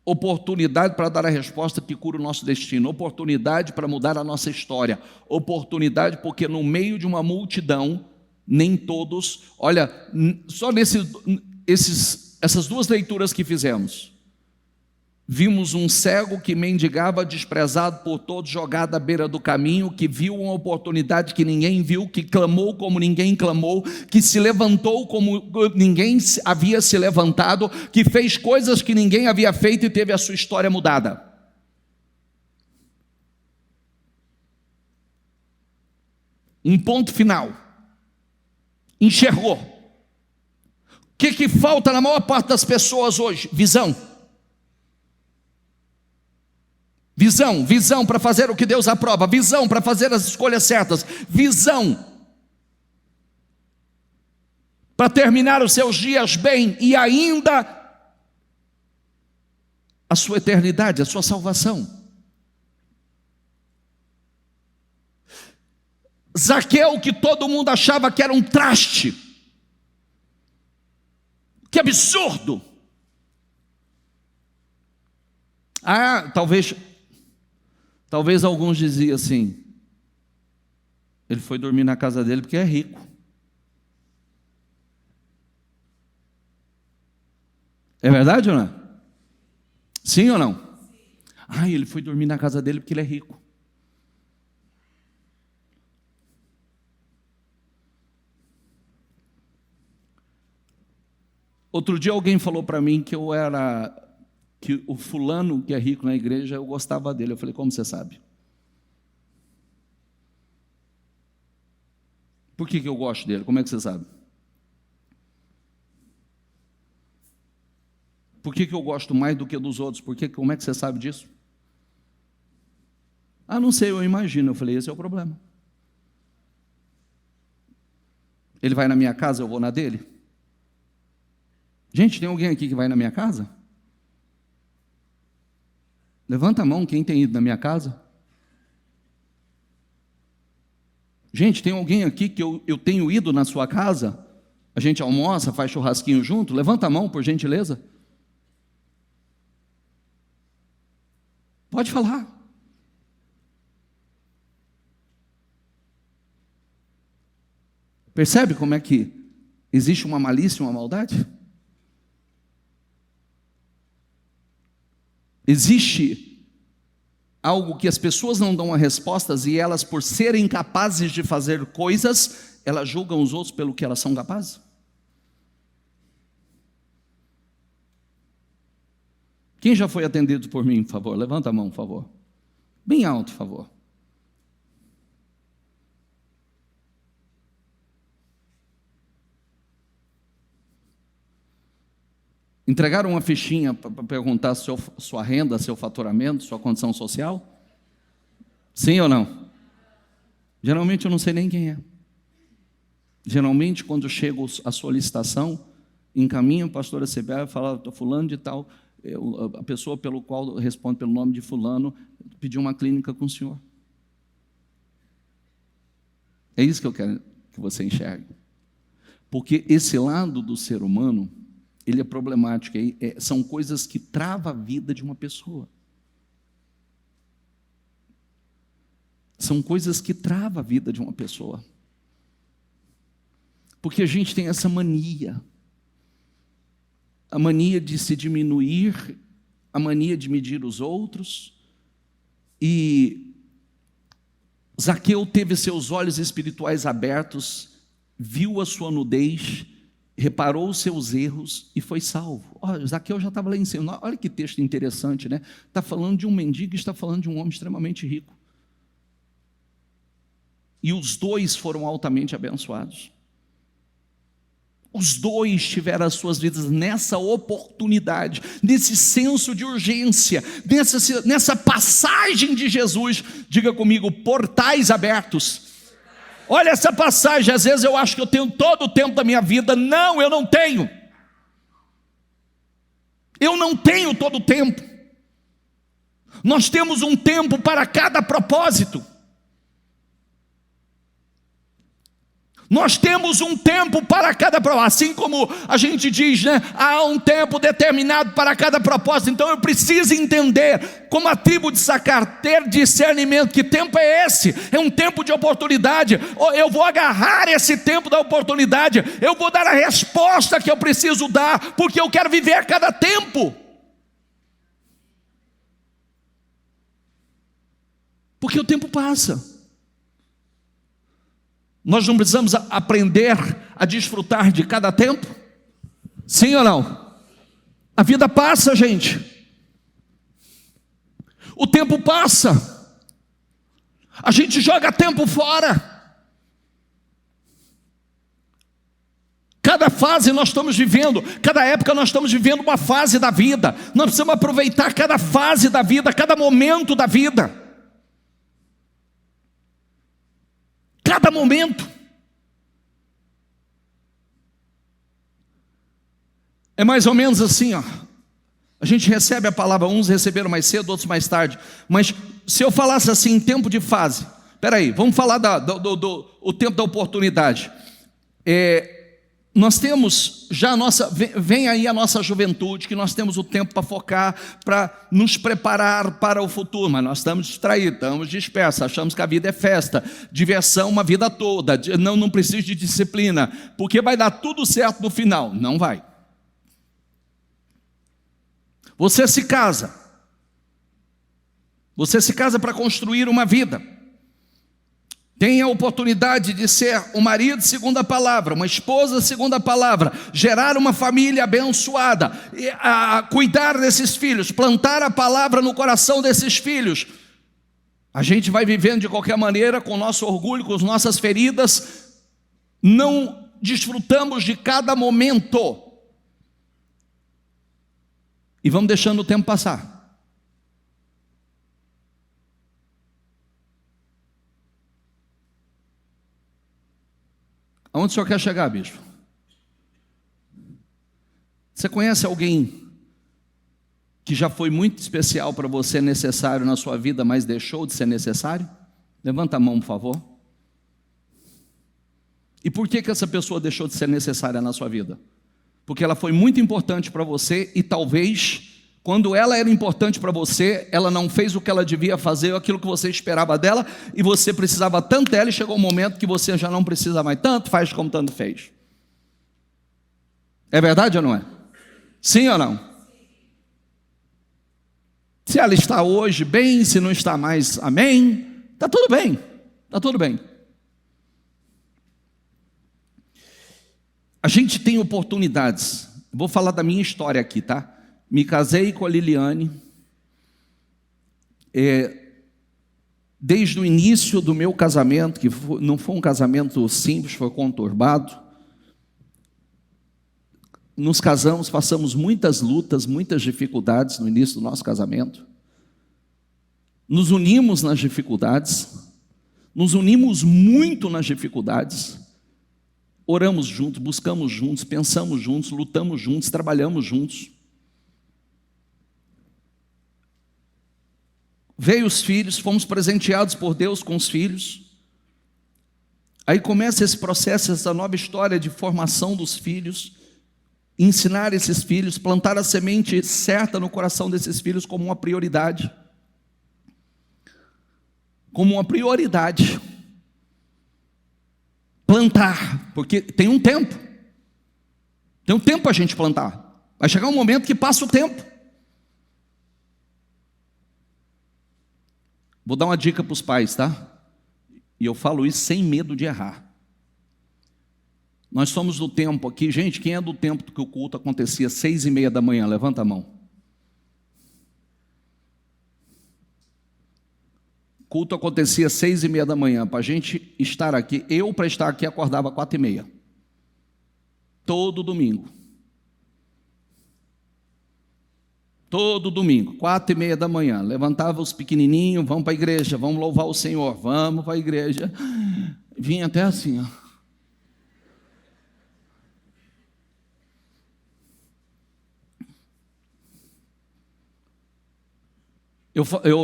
Oportunidade para dar a resposta que cura o nosso destino, oportunidade para mudar a nossa história, oportunidade porque no meio de uma multidão, nem todos, olha, só essas duas leituras que fizemos, vimos um cego que mendigava, desprezado por todos, jogado à beira do caminho, que viu uma oportunidade que ninguém viu, que clamou como ninguém clamou, que se levantou como ninguém havia se levantado, que fez coisas que ninguém havia feito e teve a sua história mudada. Um ponto final. Enxergou. O que falta na maior parte das pessoas hoje? Visão. Visão para fazer o que Deus aprova, visão para fazer as escolhas certas, visão. para terminar os seus dias bem e ainda a sua eternidade, a sua salvação. Zaqueu, que todo mundo achava que era um traste, que absurdo. Talvez alguns diziam assim, ele foi dormir na casa dele porque é rico. É verdade ou não? Sim ou não? Ele foi dormir na casa dele porque ele é rico. Outro dia alguém falou para mim que que o fulano que é rico na igreja, eu gostava dele. Eu falei, como você sabe? Por que eu gosto dele? Como é que você sabe? Por que eu gosto mais do que dos outros? Como é que você sabe disso? Não sei, eu imagino. Eu falei, esse é o problema. Ele vai na minha casa, eu vou na dele? Gente, tem alguém aqui que vai na minha casa? Levanta a mão quem tem ido na minha casa. Gente, tem alguém aqui que eu tenho ido na sua casa? A gente almoça, faz churrasquinho junto? Levanta a mão, por gentileza. Pode falar. Percebe como é que existe uma malícia, uma maldade? Existe algo que as pessoas não dão as respostas e elas, por serem capazes de fazer coisas, elas julgam os outros pelo que elas são capazes? Quem já foi atendido por mim, por favor? Levanta a mão, por favor. Bem alto, por favor. Entregaram uma fichinha para perguntar sua renda, seu faturamento, sua condição social? Sim ou não? Geralmente eu não sei nem quem é. Geralmente, quando chega a solicitação, encaminha o pastor Sibel e fala, estou fulano de tal, a pessoa pelo qual responde pelo nome de fulano, pediu uma clínica com o senhor. É isso que eu quero que você enxergue. Porque esse lado do ser humano, ele é problemático, são coisas que travam a vida de uma pessoa. São coisas que travam a vida de uma pessoa. Porque a gente tem essa mania. A mania de se diminuir, a mania de medir os outros. E Zaqueu teve seus olhos espirituais abertos, viu a sua nudez, reparou os seus erros e foi salvo. Zaqueu já estava lá em cima. Olha que texto interessante, né? Está falando de um mendigo e está falando de um homem extremamente rico. E os dois foram altamente abençoados. Os dois tiveram as suas vidas nessa oportunidade, nesse senso de urgência, nessa passagem de Jesus. Diga comigo, portais abertos. Olha essa passagem, às vezes eu acho que eu tenho todo o tempo da minha vida. Não, eu não tenho. Eu não tenho todo o tempo. Nós temos um tempo para cada propósito. Nós temos um tempo para cada propósito, assim como a gente diz, né? Há um tempo determinado para cada propósito. Então eu preciso entender, como a tribo de Issacar, ter discernimento. Que tempo é esse? É um tempo de oportunidade. Eu vou agarrar esse tempo da oportunidade. Eu vou dar a resposta que eu preciso dar, porque eu quero viver cada tempo. Porque o tempo passa. Nós não precisamos aprender a desfrutar de cada tempo? Sim ou não? A vida passa, gente. O tempo passa. A gente joga tempo fora. Cada fase nós estamos vivendo, cada época nós estamos vivendo uma fase da vida. Nós precisamos aproveitar cada fase da vida, cada momento da vida. Cada momento. É mais ou menos assim, ó. A gente recebe a palavra, uns receberam mais cedo, outros mais tarde. Mas se eu falasse assim, em tempo de fase, peraí, vamos falar o tempo da oportunidade. Nós temos já vem aí a nossa juventude, que nós temos o tempo para focar, para nos preparar para o futuro, mas nós estamos distraídos, estamos dispersos, achamos que a vida é festa, diversão uma vida toda, não precisa de disciplina, porque vai dar tudo certo no final. Não vai. Você se casa para construir uma vida. Tem a oportunidade de ser um marido segundo a palavra, uma esposa segundo a palavra, gerar uma família abençoada, cuidar desses filhos, plantar a palavra no coração desses filhos. A gente vai vivendo de qualquer maneira, com o nosso orgulho, com as nossas feridas, não desfrutamos de cada momento. E vamos deixando o tempo passar. Aonde o senhor quer chegar, bispo? Você conhece alguém que já foi muito especial para você, necessário na sua vida, mas deixou de ser necessário? Levanta a mão, por favor. E por que essa pessoa deixou de ser necessária na sua vida? Porque ela foi muito importante para você e talvez, quando ela era importante para você, ela não fez o que ela devia fazer, aquilo que você esperava dela, e você precisava tanto dela, e chegou um momento que você já não precisa mais tanto, faz como tanto fez. É verdade ou não é? Sim ou não? Se ela está hoje bem, se não está mais, amém, está tudo bem, está tudo bem. A gente tem oportunidades. Vou falar da minha história aqui, tá? Me casei com a Liliane. Desde o início do meu casamento, que não foi um casamento simples, foi conturbado. Nos casamos, passamos muitas lutas, muitas dificuldades no início do nosso casamento. Nos unimos nas dificuldades. Nos unimos muito nas dificuldades. Oramos juntos, buscamos juntos, pensamos juntos, lutamos juntos, trabalhamos juntos. Veio os filhos, fomos presenteados por Deus com os filhos. Aí começa esse processo, essa nova história de formação dos filhos, ensinar esses filhos, plantar a semente certa no coração desses filhos como uma prioridade. Como uma prioridade. Plantar, porque tem um tempo a gente plantar, vai chegar um momento que passa o tempo. Vou dar uma dica para os pais, tá? E eu falo isso sem medo de errar. Nós somos do tempo aqui, gente, quem é do tempo que o culto acontecia às 6:30 da manhã, levanta a mão. Culto acontecia às 6:30 da manhã, para a gente estar aqui, para estar aqui, acordava às 4:30. Todo domingo. Todo domingo, 4:30 da manhã, levantava os pequenininhos, vamos para a igreja, vamos louvar o Senhor, vamos para a igreja. Vinha até assim, ó.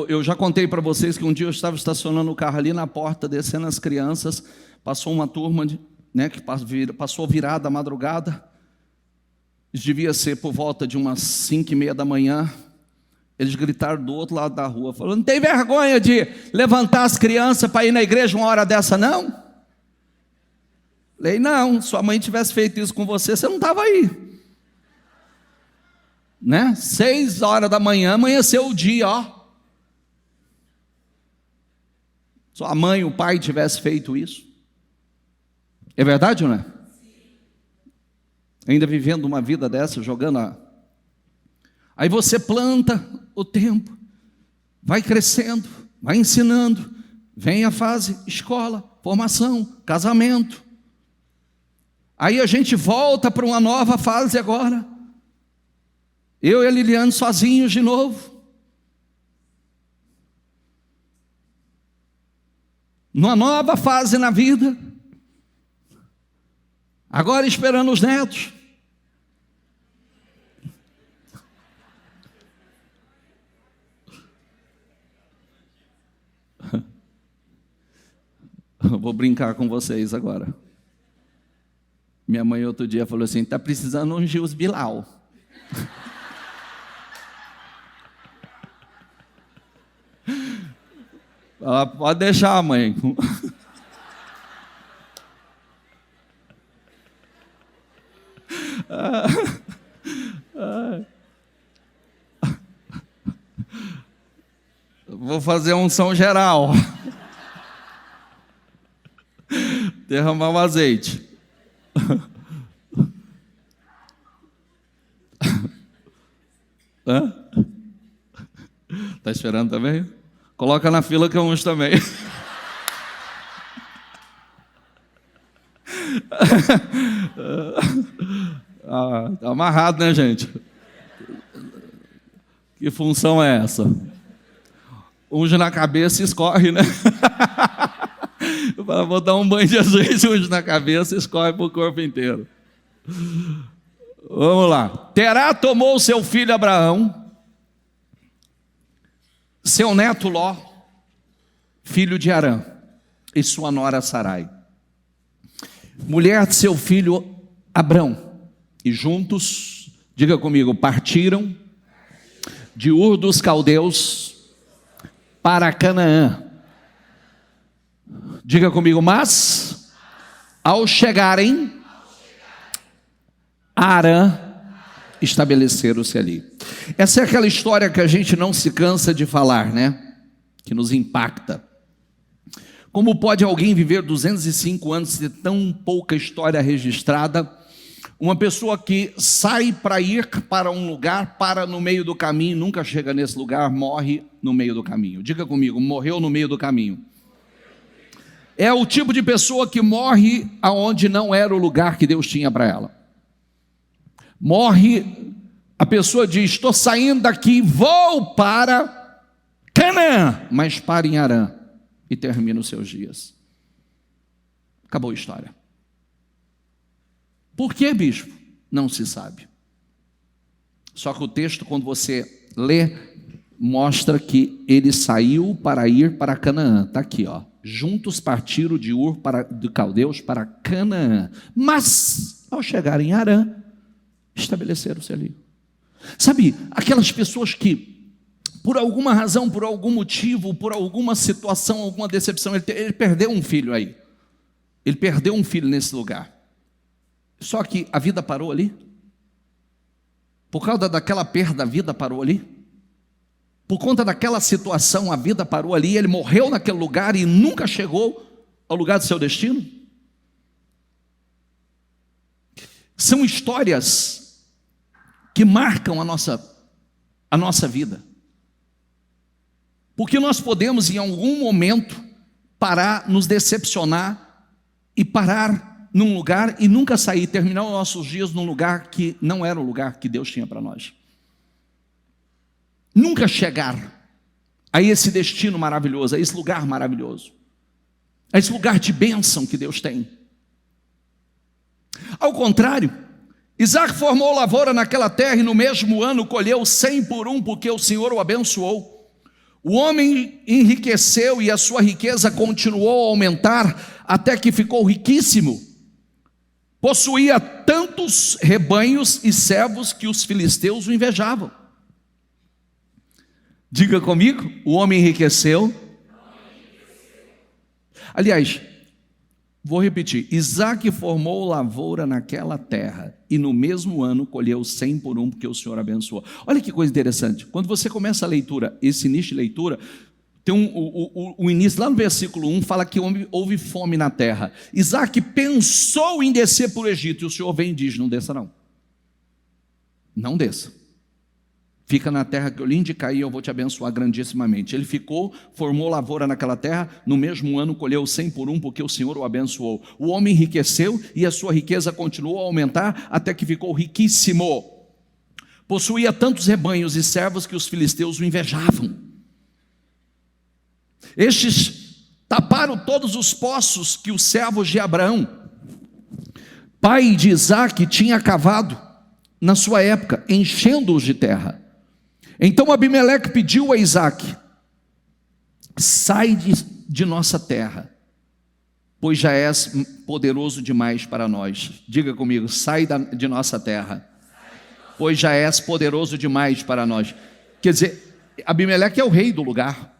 Eu já contei para vocês que um dia eu estava estacionando o carro ali na porta, descendo as crianças, passou uma turma, que passou virada à madrugada, devia ser por volta de umas 5:30 da manhã, eles gritaram do outro lado da rua, falando: não tem vergonha de levantar as crianças para ir na igreja uma hora dessa, não? Falei: não, sua mãe tivesse feito isso com você, você não estava aí. 6 horas da manhã, amanheceu o dia, ó. Sua mãe, o pai tivesse feito isso. É verdade ou não é? Ainda vivendo uma vida dessa, jogando Aí você planta o tempo, vai crescendo, vai ensinando, vem a fase escola, formação, casamento. Aí a gente volta para uma nova fase agora. Eu e a Liliane sozinhos de novo. Numa nova fase na vida. Agora esperando os netos. Vou brincar com vocês agora. Minha mãe outro dia falou assim, está precisando ungir os Bilal. Ela, pode deixar, mãe. Vou fazer unção geral. Derramar o azeite. Está esperando também? Coloca na fila que eu unjo também. Tá amarrado, né, gente? Que função é essa? Unge na cabeça e escorre, né? Vou dar um banho de azeite, unge na cabeça e escorre para o corpo inteiro. Vamos lá. Terá tomou seu filho Abraão, seu neto Ló, filho de Harã, e sua nora Sarai, mulher de seu filho Abrão, e juntos, diga comigo, partiram de Ur dos Caldeus para Canaã. Diga comigo, mas ao chegarem a Harã, estabeleceram-se ali. Essa é aquela história que a gente não se cansa de falar, né? Que nos impacta. Como pode alguém viver 205 anos e ter tão pouca história registrada? Uma pessoa que sai para ir para um lugar, para no meio do caminho, nunca chega nesse lugar, morre no meio do caminho. Diga comigo, morreu no meio do caminho. É o tipo de pessoa que morre aonde não era o lugar que Deus tinha para ela. Morre, a pessoa diz, estou saindo daqui, vou para Canaã, mas para em Harã e termina os seus dias. Acabou a história. Por que, bispo? Não se sabe. Só que o texto, quando você lê, mostra que ele saiu para ir para Canaã. Está aqui, ó. Juntos partiram de Ur de Caldeus para Canaã. Mas, ao chegar em Harã, estabeleceram-se ali. Sabe, aquelas pessoas que, por alguma razão, por algum motivo, por alguma situação, alguma decepção, ele perdeu um filho aí. Ele perdeu um filho nesse lugar. Só que a vida parou ali. Por causa daquela perda, a vida parou ali. Por conta daquela situação, a vida parou ali. Ele morreu naquele lugar e nunca chegou ao lugar do seu destino. São histórias que marcam a nossa vida. Porque nós podemos, em algum momento, parar, nos decepcionar e parar num lugar e nunca sair, terminar os nossos dias num lugar que não era o lugar que Deus tinha para nós. Nunca chegar a esse destino maravilhoso, a esse lugar maravilhoso, a esse lugar de bênção que Deus tem. Ao contrário, Isaac formou lavoura naquela terra e no mesmo ano colheu 100 por um, porque o Senhor o abençoou. O homem enriqueceu e a sua riqueza continuou a aumentar até que ficou riquíssimo. Possuía tantos rebanhos e servos que os filisteus o invejavam. Diga comigo, o homem enriqueceu. Aliás, vou repetir, Isaac formou lavoura naquela terra e no mesmo ano colheu 100 por um, porque o Senhor abençoou. Olha que coisa interessante, quando você começa a leitura, esse início de leitura, tem o início, lá no versículo 1, fala que houve fome na terra. Isaac pensou em descer para o Egito, e o Senhor vem e diz, não desça não. Não desça. Fica na terra que eu lhe indicar e eu vou te abençoar grandissimamente. Ele ficou, formou lavoura naquela terra, no mesmo ano colheu 100 por um, porque o Senhor o abençoou. O homem enriqueceu e a sua riqueza continuou a aumentar, até que ficou riquíssimo. Possuía tantos rebanhos e servos que os filisteus o invejavam. Estes taparam todos os poços que os servos de Abraão, pai de Isaque, tinha cavado na sua época, enchendo-os de terra. Então Abimeleque pediu a Isaque, sai de nossa terra, pois já és poderoso demais para nós. Diga comigo, sai de nossa terra, pois já és poderoso demais para nós. Quer dizer, Abimeleque é o rei do lugar.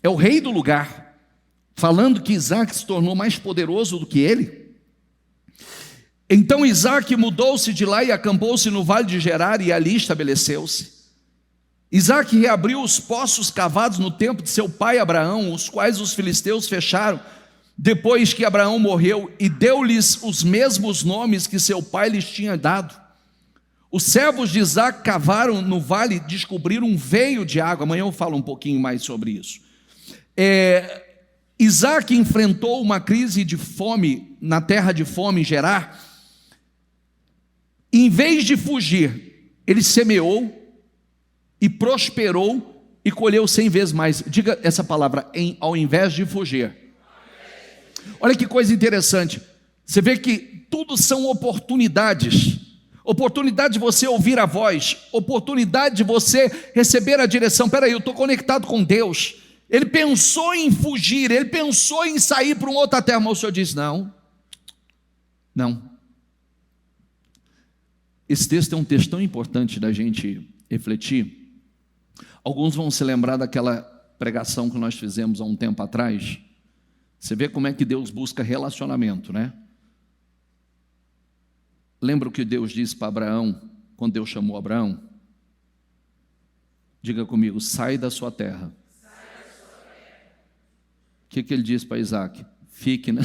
É o rei do lugar, falando que Isaac se tornou mais poderoso do que ele. Então Isaac mudou-se de lá e acampou-se no vale de Gerar e ali estabeleceu-se. Isaac reabriu os poços cavados no tempo de seu pai Abraão, os quais os filisteus fecharam, depois que Abraão morreu, e deu-lhes os mesmos nomes que seu pai lhes tinha dado. Os servos de Isaac cavaram no vale e descobriram um veio de água. Amanhã eu falo um pouquinho mais sobre isso. Isaac enfrentou uma crise de fome na terra de fome em Gerar. Em vez de fugir, ele semeou e prosperou e colheu 100 vezes mais. Diga essa palavra, ao invés de fugir. Olha que coisa interessante. Você vê que tudo são oportunidades. Oportunidade de você ouvir a voz, oportunidade de você receber a direção. Espera aí, eu estou conectado com Deus. Ele pensou em fugir, ele pensou em sair para uma outra terra, mas o Senhor disse, não. Esse texto é um texto tão importante da gente refletir. Alguns vão se lembrar daquela pregação que nós fizemos há um tempo atrás. Você vê como é que Deus busca relacionamento, né? Lembra o que Deus disse para Abraão, quando Deus chamou Abraão? Diga comigo, sai da sua terra. O que ele disse para Isaac? Fique, né?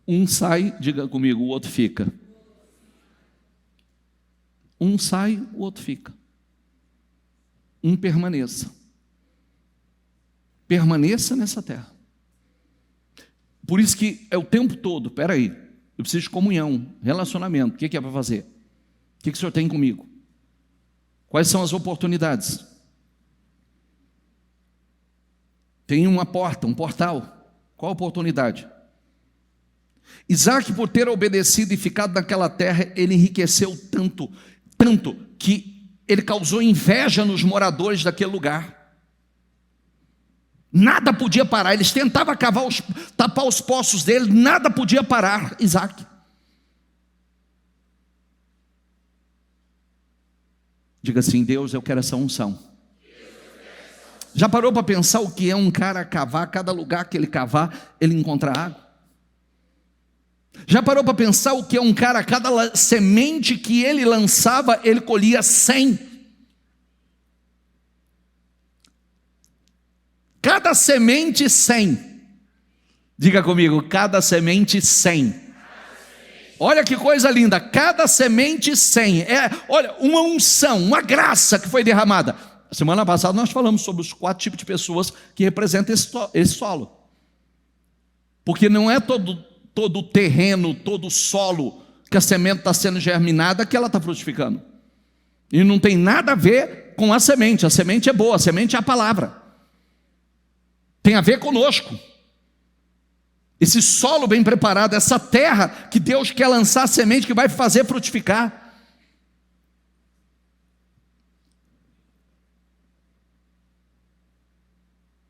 Um sai, diga comigo, o outro fica. Um sai, o outro fica. Um permaneça. Permaneça nessa terra. Por isso que é o tempo todo, espera aí, eu preciso de comunhão, relacionamento. O que é para fazer? O que o Senhor tem comigo? Quais são as oportunidades? Tem uma porta, um portal. Qual a oportunidade? Isaac, por ter obedecido e ficado naquela terra, ele enriqueceu tanto que ele causou inveja nos moradores daquele lugar. Nada podia parar, eles tentavam tapar os poços dele, nada podia parar Isaac. Diga assim, Deus, eu quero essa unção. Já parou para pensar o que é um cara cavar, cada lugar que ele cavar, ele encontra água? Já parou para pensar o que é um cara, cada semente que ele lançava, ele colhia 100? Cada semente 100. Diga comigo, cada semente 100. Olha que coisa linda, cada semente 100. Olha, uma unção, uma graça que foi derramada. Semana passada nós falamos sobre os 4 tipos de pessoas que representam esse solo. Porque não é todo o terreno, todo o solo que a semente está sendo germinada que ela está frutificando. E não tem nada a ver com a semente é boa, a semente é a palavra. Tem a ver conosco. Esse solo bem preparado, essa terra que Deus quer lançar a semente que vai fazer frutificar.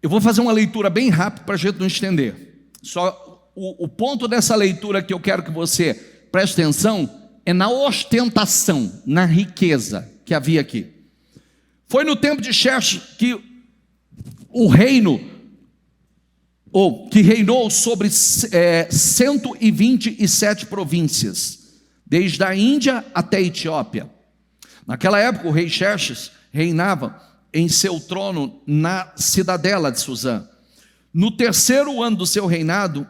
Eu vou fazer uma leitura bem rápida para a gente não estender. Só o ponto dessa leitura que eu quero que você preste atenção é na ostentação, na riqueza que havia aqui. Foi no tempo de Xerxes que o reino que reinou sobre 127 províncias, desde a Índia até a Etiópia. Naquela época o rei Xerxes reinava em seu trono na cidadela de Suzã. No 3º ano do seu reinado,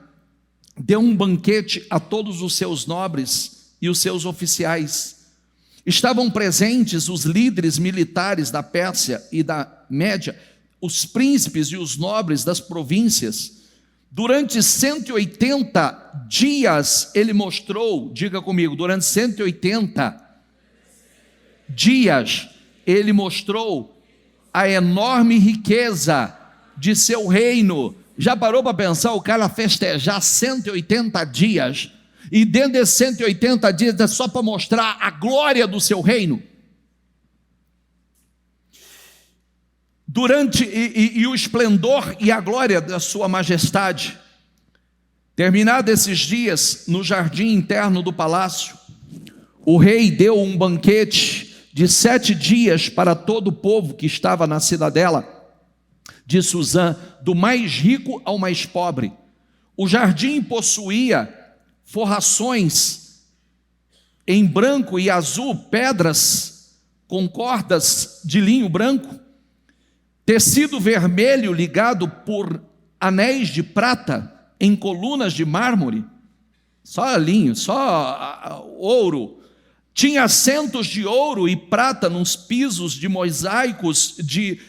deu um banquete a todos os seus nobres e os seus oficiais. Estavam presentes os líderes militares da Pérsia e da Média, os príncipes e os nobres das províncias. Durante 180 dias ele mostrou, diga comigo, durante 180 dias ele mostrou a enorme riqueza de seu reino. Já parou para pensar o cara festejar 180 dias, e dentro desses 180 dias é só para mostrar a glória do seu reino? e o esplendor e a glória da sua majestade. Terminados esses dias, no jardim interno do palácio, o rei deu um banquete de 7 dias para todo o povo que estava na cidadela de Suzã, do mais rico ao mais pobre. O jardim possuía forrações em branco e azul, pedras com cordas de linho branco, tecido vermelho ligado por anéis de prata em colunas de mármore, só linho, só ouro. Tinha assentos de ouro e prata nos pisos de mosaicos de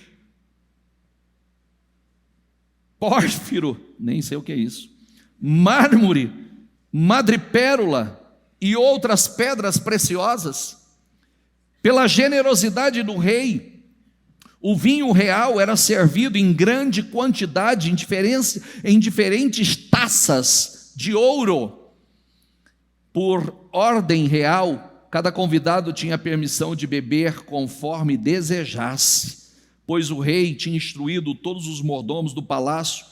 pórfiro, nem sei o que é isso, mármore, madrepérola e outras pedras preciosas. Pela generosidade do rei, o vinho real era servido em grande quantidade, em diferentes taças de ouro. Por ordem real, cada convidado tinha permissão de beber conforme desejasse, pois o rei tinha instruído todos os mordomos do palácio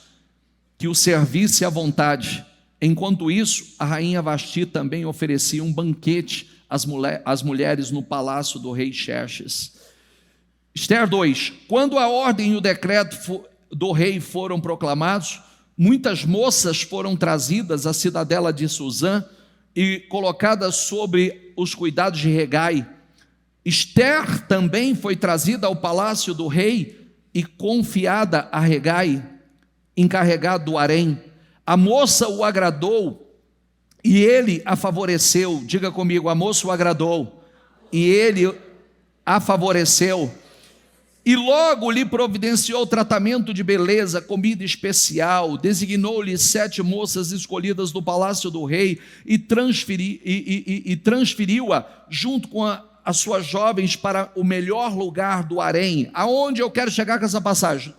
que o servisse à vontade. Enquanto isso, a rainha Vasti também oferecia um banquete às mulheres no palácio do rei Xerxes. Esther 2. Quando a ordem e o decreto do rei foram proclamados, muitas moças foram trazidas à cidadela de Suzã e colocadas sobre os cuidados de Hegai. Esther também foi trazida ao palácio do rei e confiada a Hegai, encarregado do harém. A moça o agradou e ele a favoreceu. Diga comigo, a moça o agradou e ele a favoreceu. E logo lhe providenciou tratamento de beleza, comida especial, designou-lhe 7 moças escolhidas do palácio do rei e transferiu-a junto com as suas jovens para o melhor lugar do harém. Aonde eu quero chegar com essa passagem?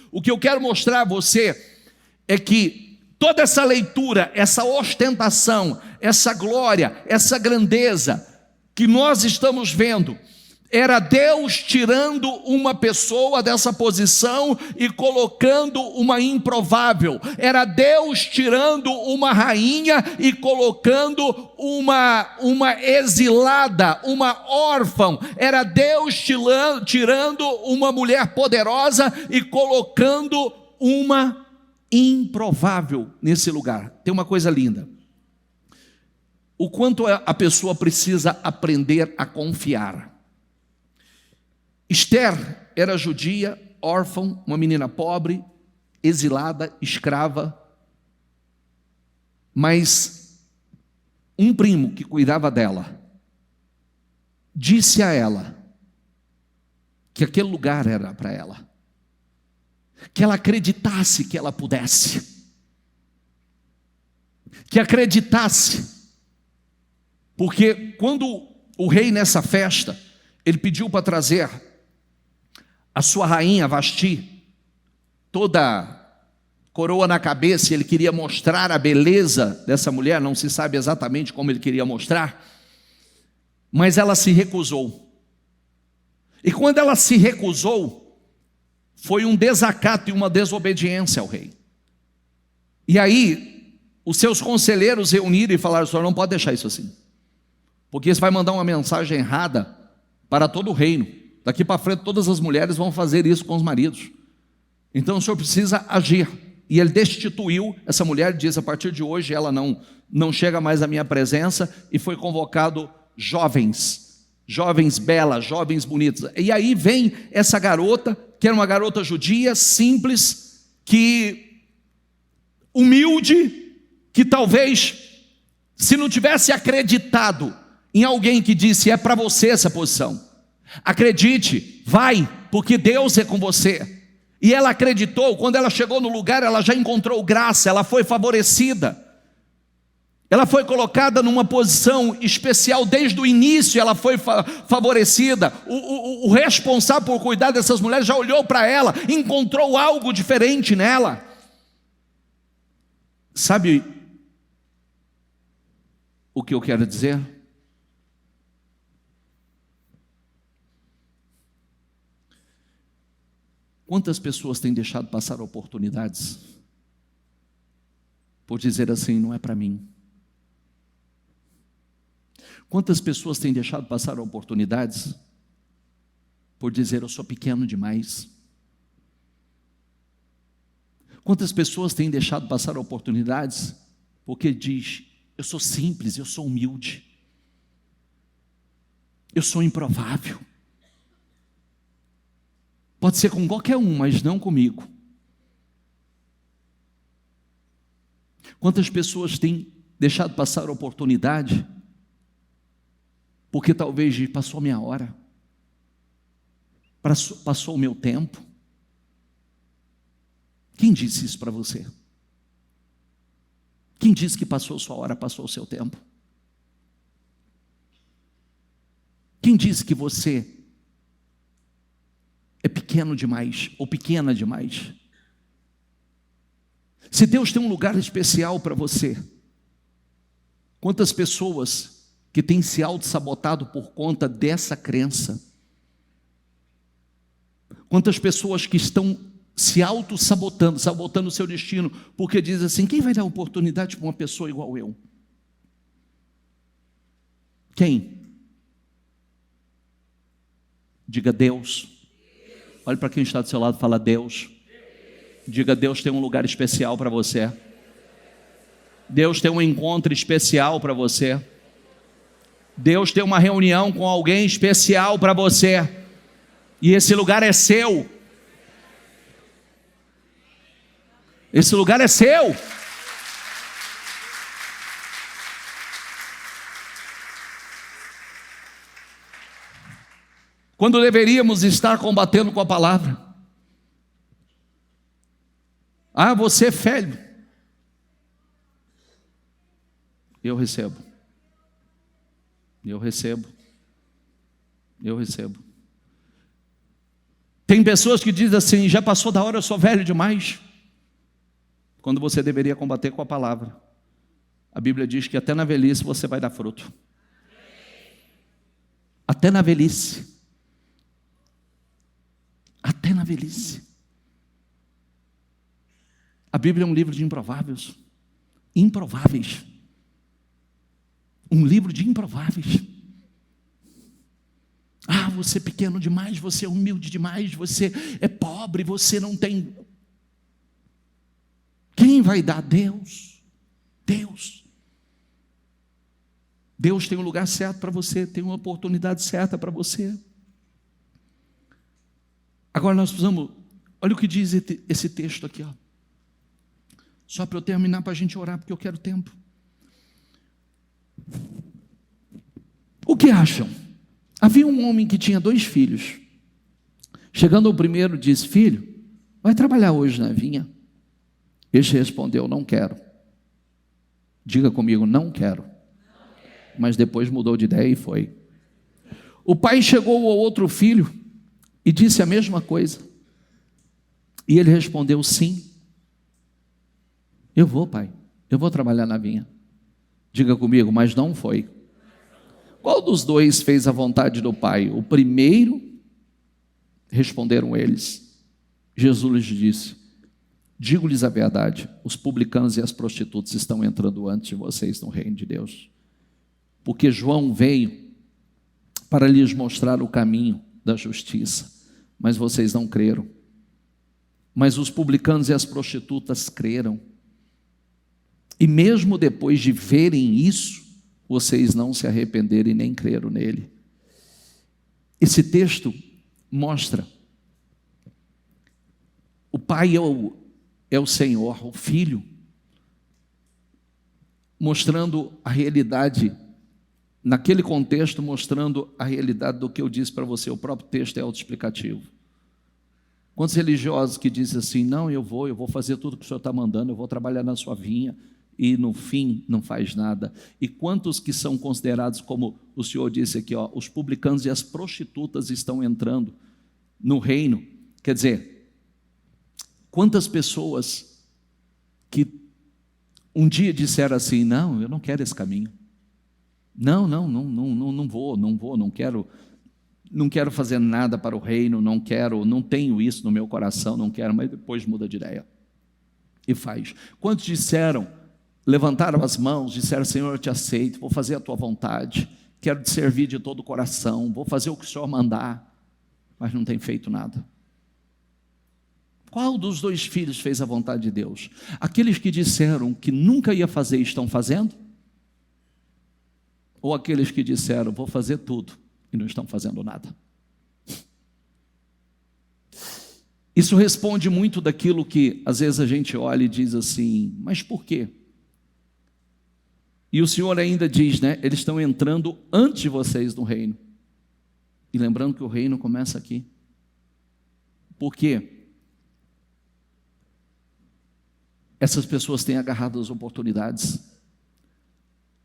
O que eu quero mostrar a você é que toda essa leitura, essa ostentação, essa glória, essa grandeza que nós estamos vendo, era Deus tirando uma pessoa dessa posição e colocando uma improvável. Era Deus tirando uma rainha e colocando uma exilada, uma órfã. Era Deus tirando uma mulher poderosa e colocando uma improvável nesse lugar. Tem uma coisa linda. O quanto a pessoa precisa aprender a confiar. Esther era judia, órfã, uma menina pobre, exilada, escrava, mas um primo que cuidava dela disse a ela que aquele lugar era para ela, que ela acreditasse que ela pudesse, que acreditasse, porque quando o rei nessa festa, ele pediu para trazer a sua rainha Vasti, toda coroa na cabeça, ele queria mostrar a beleza dessa mulher, não se sabe exatamente como ele queria mostrar, mas ela se recusou. E quando ela se recusou, foi um desacato e uma desobediência ao rei. E aí, os seus conselheiros reuniram e falaram: o senhor não pode deixar isso assim, porque isso vai mandar uma mensagem errada para todo o reino. Daqui para frente todas as mulheres vão fazer isso com os maridos. Então o senhor precisa agir. E ele destituiu essa mulher, diz: a partir de hoje ela não chega mais à minha presença. E foi convocado jovens belas, jovens bonitas. E aí vem essa garota, que era uma garota judia, simples, que humilde, que talvez, se não tivesse acreditado em alguém que disse: é para você essa posição, acredite, vai, porque Deus é com você. E ela acreditou. Quando ela chegou no lugar, ela já encontrou graça, ela foi favorecida, ela foi colocada numa posição especial. Desde o início ela foi favorecida. O responsável por cuidar dessas mulheres já olhou para ela, encontrou algo diferente nela. Sabe o que eu quero dizer? Quantas pessoas têm deixado passar oportunidades por dizer assim, não é para mim? Quantas pessoas têm deixado passar oportunidades por dizer, eu sou pequeno demais? Quantas pessoas têm deixado passar oportunidades porque diz, eu sou simples, eu sou humilde, eu sou improvável. Pode ser com qualquer um, mas não comigo. Quantas pessoas têm deixado passar a oportunidade porque talvez passou a minha hora, passou o meu tempo? Quem disse isso para você? Quem disse que passou a sua hora, passou o seu tempo? Quem disse que você é pequeno demais ou pequena demais? Se Deus tem um lugar especial para você, quantas pessoas que têm se auto-sabotado por conta dessa crença? Quantas pessoas que estão se auto-sabotando, sabotando o seu destino, porque diz assim, quem vai dar oportunidade para uma pessoa igual eu? Quem? Diga Deus. Olhe para quem está do seu lado e fala Deus. Diga, Deus tem um lugar especial para você. Deus tem um encontro especial para você. Deus tem uma reunião com alguém especial para você. E esse lugar é seu. Esse lugar é seu. Quando deveríamos estar combatendo com a palavra. Ah, você é velho. Eu recebo. Eu recebo. Eu recebo. Tem pessoas que dizem assim, já passou da hora, eu sou velho demais. Quando você deveria combater com a palavra. A Bíblia diz que até na velhice você vai dar fruto. Até na velhice. Até na velhice. A Bíblia é um livro de improváveis. Improváveis. Um livro de improváveis. Ah, você é pequeno demais, você é humilde demais, você é pobre, você não tem... Quem vai dar? Deus. Deus. Deus tem um lugar certo para você, tem uma oportunidade certa para você. Agora nós precisamos, olha o que diz esse texto aqui, ó. Só para eu terminar, para a gente orar, porque eu quero tempo. O que acham? Havia um homem que tinha 2 filhos. Chegando ao primeiro, disse, filho, vai trabalhar hoje na vinha? Este respondeu, não quero. Diga comigo, não quero. Mas depois mudou de ideia e foi. O pai chegou ao outro filho e disse a mesma coisa. E ele respondeu, sim. Eu vou, pai. Eu vou trabalhar na vinha. Diga comigo, mas não foi. Qual dos 2 fez a vontade do pai? O primeiro, responderam eles. Jesus lhes disse, digo-lhes a verdade, os publicanos e as prostitutas estão entrando antes de vocês no reino de Deus. Porque João veio para lhes mostrar o caminho da justiça, mas vocês não creram. Mas os publicanos e as prostitutas creram. E mesmo depois de verem isso, vocês não se arrependeram e nem creram nele. Esse texto mostra, o pai é o Senhor, o filho, mostrando a realidade, naquele contexto, mostrando a realidade do que eu disse para você, o próprio texto é autoexplicativo. Quantos religiosos que dizem assim, não, eu vou fazer tudo que o Senhor está mandando, eu vou trabalhar na sua vinha, e no fim não faz nada. E quantos que são considerados, como o Senhor disse aqui, ó, os publicanos e as prostitutas estão entrando no reino? Quer dizer, quantas pessoas que um dia disseram assim, não, eu não quero esse caminho. Não vou, não quero. não quero fazer nada para o reino, não tenho isso no meu coração, não quero, mas depois muda de ideia e faz. Quantos levantaram as mãos, disseram: Senhor, eu te aceito, vou fazer a tua vontade, quero te servir de todo o coração, vou fazer o que o Senhor mandar, mas não tem feito nada? Qual dos dois filhos fez a vontade de Deus? Aqueles que disseram que nunca ia fazer e estão fazendo? Ou aqueles que disseram: vou fazer tudo e não estão fazendo nada? Isso responde muito daquilo que às vezes a gente olha e diz assim: mas por quê? E o Senhor ainda diz, né? Eles estão entrando antes de vocês no reino. E lembrando que o reino começa aqui. Por quê? Essas pessoas têm agarrado as oportunidades.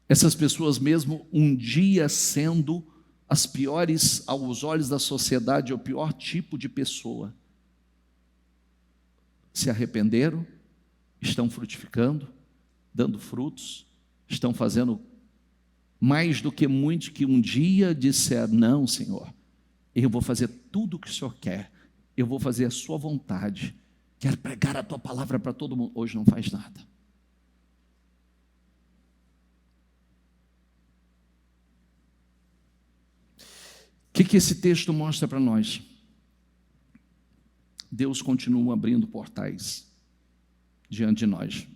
Essas pessoas, mesmo um dia sendo as piores aos olhos da sociedade, o pior tipo de pessoa, se arrependeram, estão frutificando, dando frutos, estão fazendo mais do que muitos que um dia disseram: não, Senhor, eu vou fazer tudo o que o Senhor quer, eu vou fazer a sua vontade, quero pregar a tua palavra para todo mundo. Hoje não faz nada. O que esse texto mostra para nós? Deus continua abrindo portais diante de nós,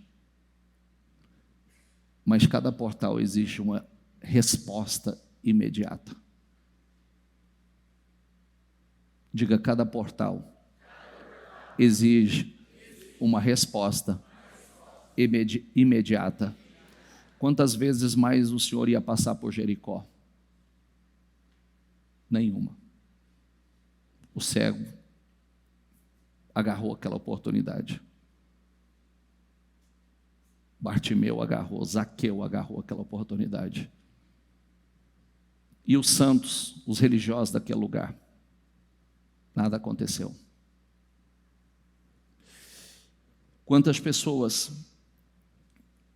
mas cada portal exige uma resposta imediata. Diga: cada portal exige uma resposta imediata. Quantas vezes mais o Senhor ia passar por Jericó? Nenhuma. O cego agarrou aquela oportunidade. Bartimeu agarrou, Zaqueu agarrou aquela oportunidade. E os santos, os religiosos daquele lugar, nada aconteceu. Quantas pessoas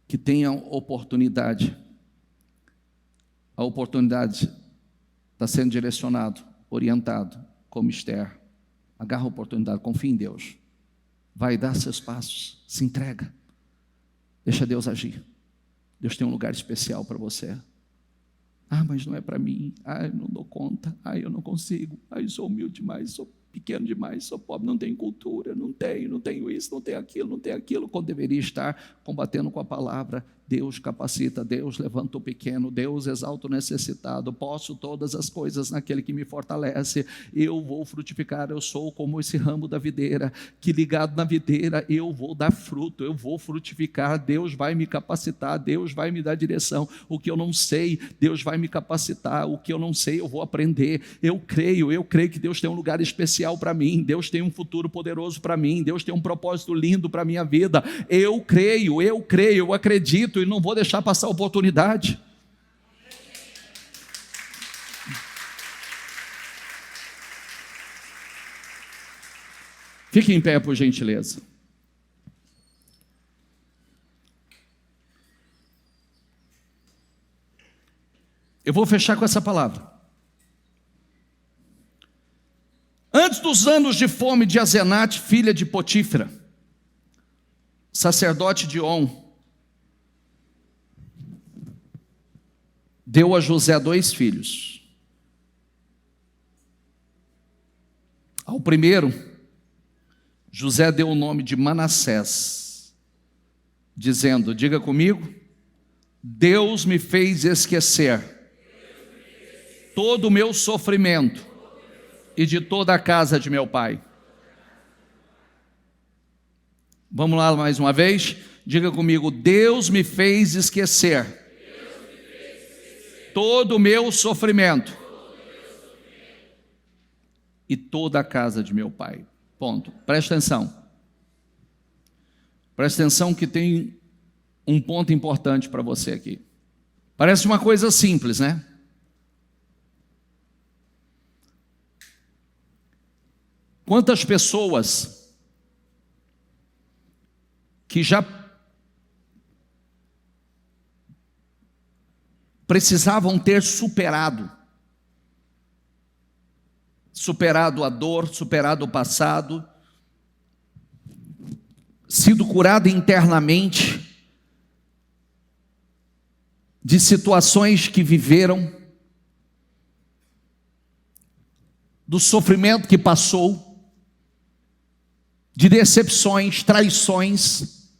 que têm a oportunidade está sendo direcionado, orientado, como Esther, agarra a oportunidade, confia em Deus, vai dar seus passos, se entrega, deixa Deus agir. Deus tem um lugar especial para você. Mas não é para mim, eu não dou conta, eu não consigo, eu sou humilde demais, sou pequeno demais, sou pobre, não tenho cultura, não tenho isso, não tenho aquilo, quando deveria estar combatendo com a palavra. Deus capacita, Deus levanta o pequeno, Deus exalta o necessitado. Posso todas as coisas naquele que me fortalece. Eu vou frutificar, eu sou como esse ramo da videira, que ligado na videira eu vou dar fruto, eu vou frutificar. Deus vai me capacitar, Deus vai me dar direção. O que eu não sei, Deus vai me capacitar. O que eu não sei, eu vou aprender. Eu creio que Deus tem um lugar especial para mim, Deus tem um futuro poderoso para mim, Deus tem um propósito lindo para a minha vida. Eu creio, eu acredito e não vou deixar passar a oportunidade. Fique em pé, por gentileza. Eu vou fechar com essa palavra. Antes dos anos de fome de Azenate, filha de Potífera, sacerdote de On, deu a José 2 filhos. Ao primeiro, José deu o nome de Manassés, dizendo, diga comigo: Deus me fez esquecer todo o meu sofrimento e de toda a casa de meu pai. Vamos lá mais uma vez, diga comigo: Deus me fez esquecer todo o meu sofrimento e toda a casa de meu pai. Ponto. Presta atenção. Presta atenção que tem um ponto importante para você aqui. Parece uma coisa simples, né? Quantas pessoas que já precisavam ter superado superado a dor, superado o passado, sido curado internamente de situações que viveram, do sofrimento que passou, de decepções, traições.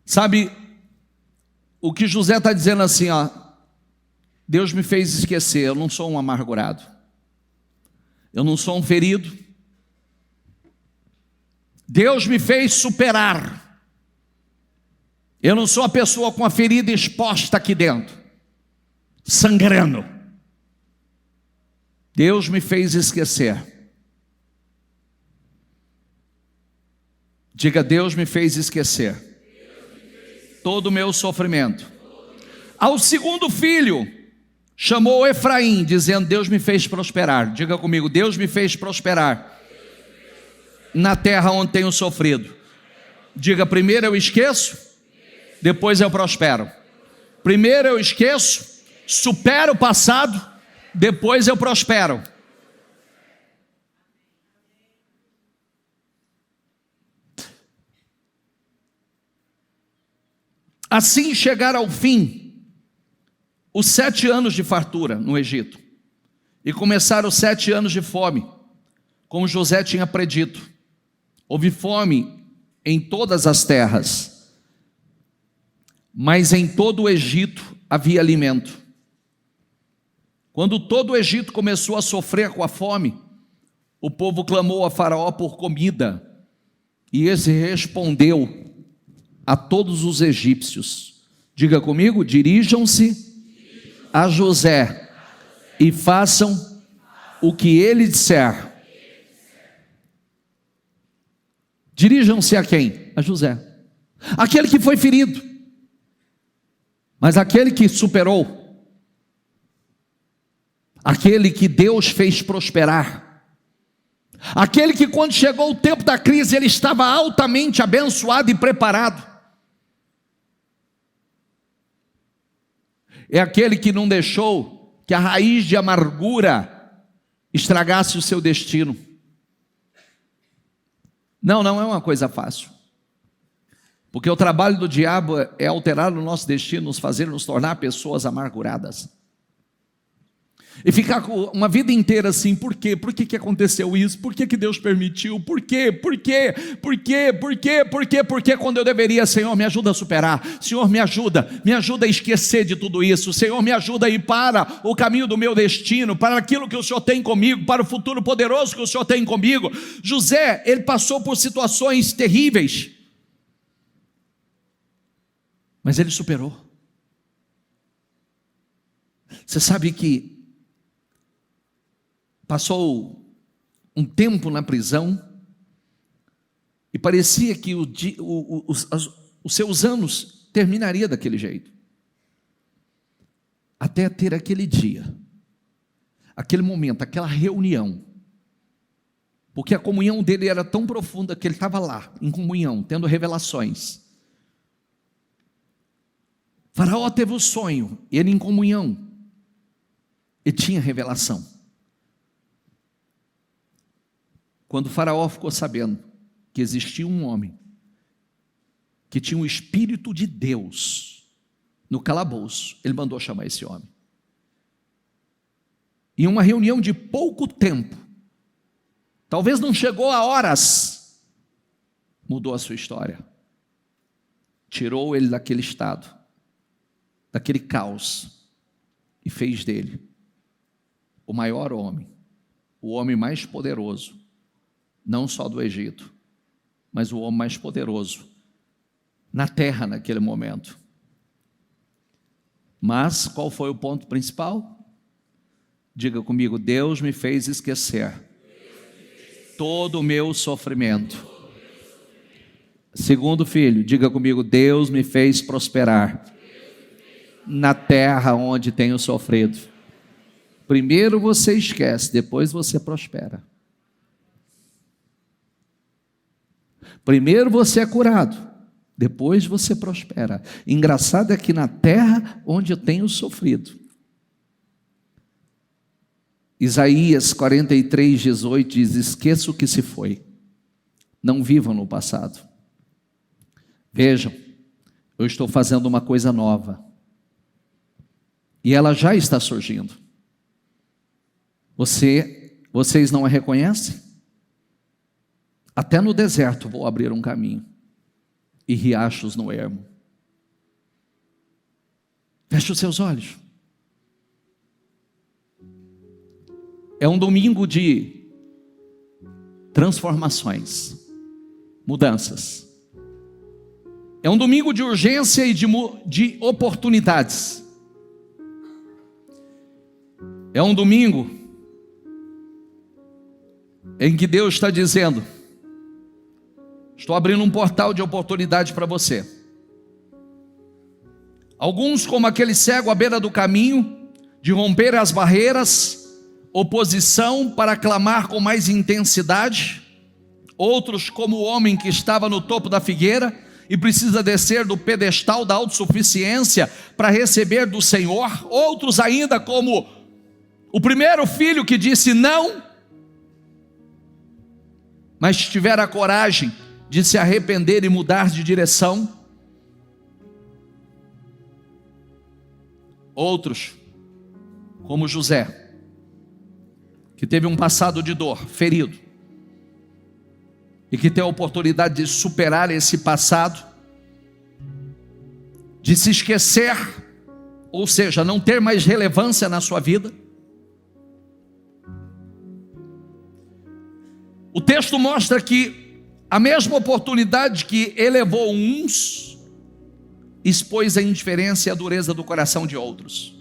Sabe, o que José está dizendo assim, ó, Deus me fez esquecer, eu não sou um amargurado, eu não sou um ferido, Deus me fez superar, eu não sou a pessoa com a ferida exposta aqui dentro, sangrando. Deus me fez esquecer. Diga, Deus me fez esquecer todo o meu sofrimento. Ao segundo filho, chamou Efraim, dizendo, Deus me fez prosperar. Diga comigo, Deus me fez prosperar na terra onde tenho sofrido. Diga, primeiro eu esqueço, depois eu prospero. Primeiro eu esqueço, supero o passado, depois eu prospero. Assim chegaram ao fim os 7 anos de fartura no Egito, e começaram os 7 anos de fome, como José tinha predito. Houve fome em todas as terras, mas em todo o Egito havia alimento. Quando todo o Egito começou a sofrer com a fome, o povo clamou a Faraó por comida, e esse respondeu a todos os egípcios. Diga comigo, dirijam-se a José e façam o que ele disser. Dirijam-se a quem? A José. Aquele que foi ferido, mas aquele que superou, aquele que Deus fez prosperar, aquele que quando chegou o tempo da crise, ele estava altamente abençoado e preparado. É aquele que não deixou que a raiz de amargura estragasse o seu destino. Não é uma coisa fácil, porque o trabalho do diabo é alterar o nosso destino, nos fazer nos tornar pessoas amarguradas, e ficar uma vida inteira assim, por quê? Por que aconteceu isso? Por que Deus permitiu? Por quê? Quando eu deveria, Senhor, me ajuda a superar, Senhor, me ajuda a esquecer de tudo isso, Senhor, me ajuda a ir para o caminho do meu destino, para aquilo que o Senhor tem comigo, para o futuro poderoso que o Senhor tem comigo. José, ele passou por situações terríveis, mas ele superou. Você sabe que passou um tempo na prisão e parecia que os seus anos terminaria daquele jeito, até ter aquele dia, aquele momento, aquela reunião, porque a comunhão dele era tão profunda que ele estava lá, em comunhão, tendo revelações. Faraó teve o sonho, ele em comunhão, ele tinha revelação. Quando o Faraó ficou sabendo que existia um homem que tinha o Espírito de Deus no calabouço, ele mandou chamar esse homem. Em uma reunião de pouco tempo, talvez não chegou a horas, mudou a sua história, tirou ele daquele estado, daquele caos, e fez dele o maior homem, o homem mais poderoso, não só do Egito, mas o homem mais poderoso na terra naquele momento. Mas qual foi o ponto principal? Diga comigo, Deus me fez esquecer todo o meu sofrimento. Segundo filho, diga comigo, Deus me fez prosperar na terra onde tenho sofrido. Primeiro você esquece, depois você prospera. Primeiro você é curado, depois você prospera. Engraçado é que na terra onde eu tenho sofrido, Isaías 43:18 diz: esqueça o que se foi, não vivam no passado. Vejam, eu estou fazendo uma coisa nova, e ela já está surgindo. Vocês não a reconhecem? Até no deserto vou abrir um caminho, e riachos no ermo. Feche os seus olhos. É um domingo de transformações, mudanças. É um domingo de urgência e de oportunidades. É um domingo em que Deus está dizendo: estou abrindo um portal de oportunidade para você. Alguns, como aquele cego à beira do caminho, de romper as barreiras, oposição para clamar com mais intensidade. Outros, como o homem que estava no topo da figueira e precisa descer do pedestal da autossuficiência para receber do Senhor. Outros ainda, como o primeiro filho que disse não, mas tiver a coragem de se arrepender e mudar de direção. Outros, como José, que teve um passado de dor, ferido, e que tem a oportunidade de superar esse passado, de se esquecer, ou seja, não ter mais relevância na sua vida. O texto mostra que a mesma oportunidade que elevou uns, expôs a indiferença e a dureza do coração de outros.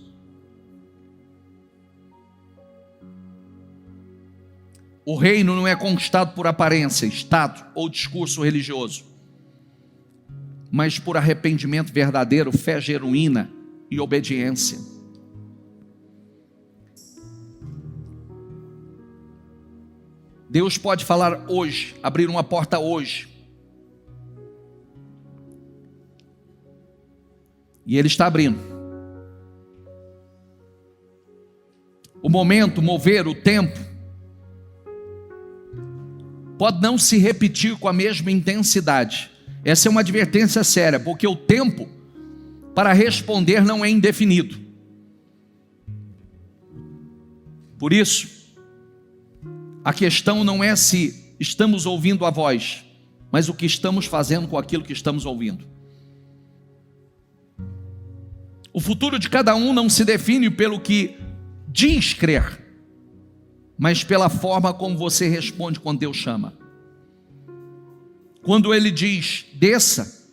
O reino não é conquistado por aparência, estado ou discurso religioso, mas por arrependimento verdadeiro, fé genuína e obediência. Deus pode falar hoje, abrir uma porta hoje. E Ele está abrindo. O momento, mover, o tempo, pode não se repetir com a mesma intensidade. Essa é uma advertência séria, porque o tempo para responder não é indefinido. Por isso, a questão não é se estamos ouvindo a voz, mas o que estamos fazendo com aquilo que estamos ouvindo. O futuro de cada um não se define pelo que diz crer, mas pela forma como você responde quando Deus chama. Quando Ele diz, desça,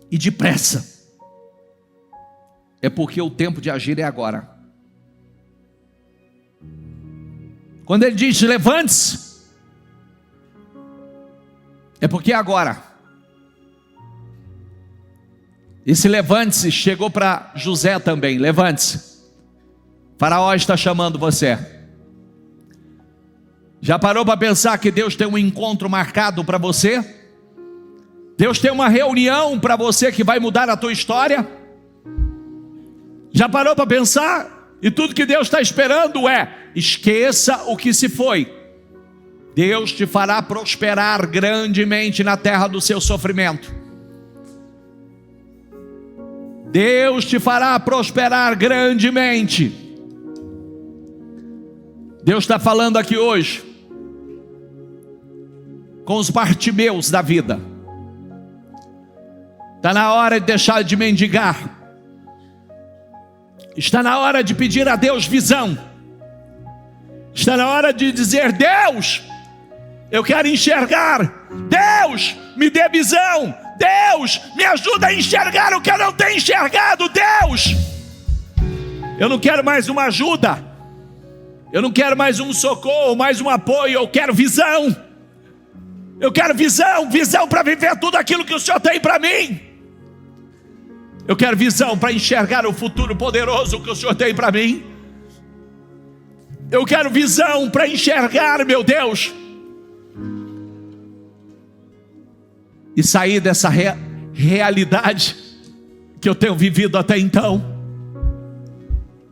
e depressa, é porque o tempo de agir é agora. Quando Ele diz, levante-se, é porque é agora. Esse levante-se chegou para José também. Levante-se, Faraó está chamando você. Já parou para pensar que Deus tem um encontro marcado para você? Deus tem uma reunião para você que vai mudar a tua história? Já parou para pensar? E tudo que Deus está esperando é: esqueça o que se foi. Deus te fará prosperar grandemente na terra do seu sofrimento. Deus te fará prosperar grandemente. Deus está falando aqui hoje com os Bartimeus da vida. Está na hora de deixar de mendigar. Está na hora de pedir a Deus visão. Está na hora de dizer: Deus, eu quero enxergar. Deus, me dê visão. Deus, me ajuda a enxergar o que eu não tenho enxergado. Deus, eu não quero mais uma ajuda, eu não quero mais um socorro, mais um apoio. Eu quero visão. Eu quero visão, visão para viver tudo aquilo que o Senhor tem para mim. Eu quero visão para enxergar o futuro poderoso que o Senhor tem para mim. Eu quero visão para enxergar, meu Deus, e sair dessa realidade que eu tenho vivido até então.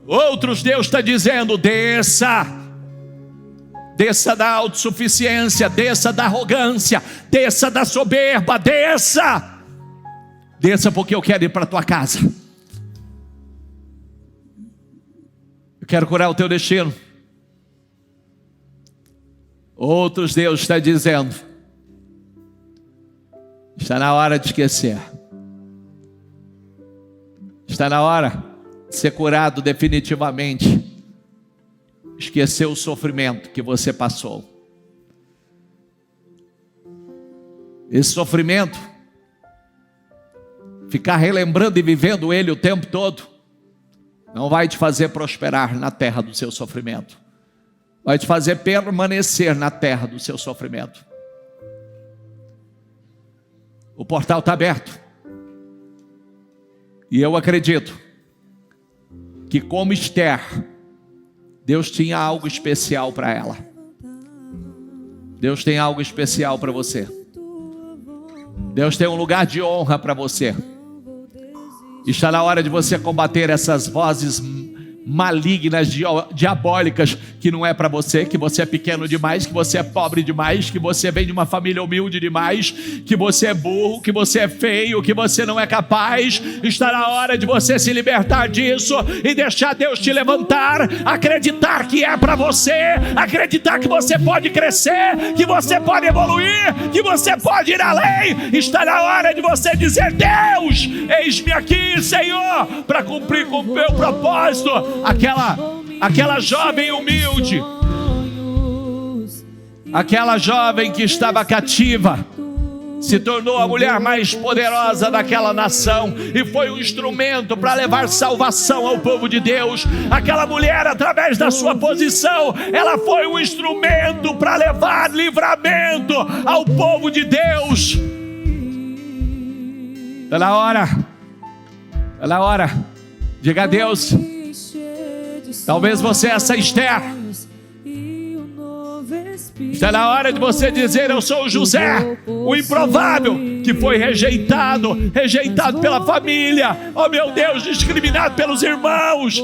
Outros Deus está dizendo: desça. Desça da autossuficiência, desça da arrogância, desça da soberba, desça. Desça porque eu quero ir para a tua casa. Eu quero curar o teu destino. Outros Deus está dizendo: está na hora de esquecer. Está na hora de ser curado definitivamente. Esquecer o sofrimento que você passou. Esse sofrimento, ficar relembrando e vivendo ele o tempo todo, não vai te fazer prosperar na terra do seu sofrimento. Vai te fazer permanecer na terra do seu sofrimento. O portal está aberto. E eu acredito que, como Esther, Deus tinha algo especial para ela. Deus tem algo especial para você. Deus tem um lugar de honra para você. Está na hora de você combater essas vozes malignas, diabólicas, que não é para você, que você é pequeno demais, que você é pobre demais, que você vem de uma família humilde demais, que você é burro, que você é feio, que você não é capaz. Está na hora de você se libertar disso e deixar Deus te levantar, acreditar que é para você, acreditar que você pode crescer, que você pode evoluir, que você pode ir além. Está na hora de você dizer: Deus, eis-me aqui, Senhor, para cumprir com o meu propósito. Aquela jovem humilde, aquela jovem que estava cativa, se tornou a mulher mais poderosa daquela nação e foi um instrumento para levar salvação ao povo de Deus. Aquela mulher, através da sua posição, ela foi um instrumento para levar livramento ao povo de Deus. Está na hora, diga a Deus. Talvez você é essa Esther. Está na hora de você dizer: eu sou o José, o improvável, que foi rejeitado pela família, oh meu Deus, discriminado pelos irmãos,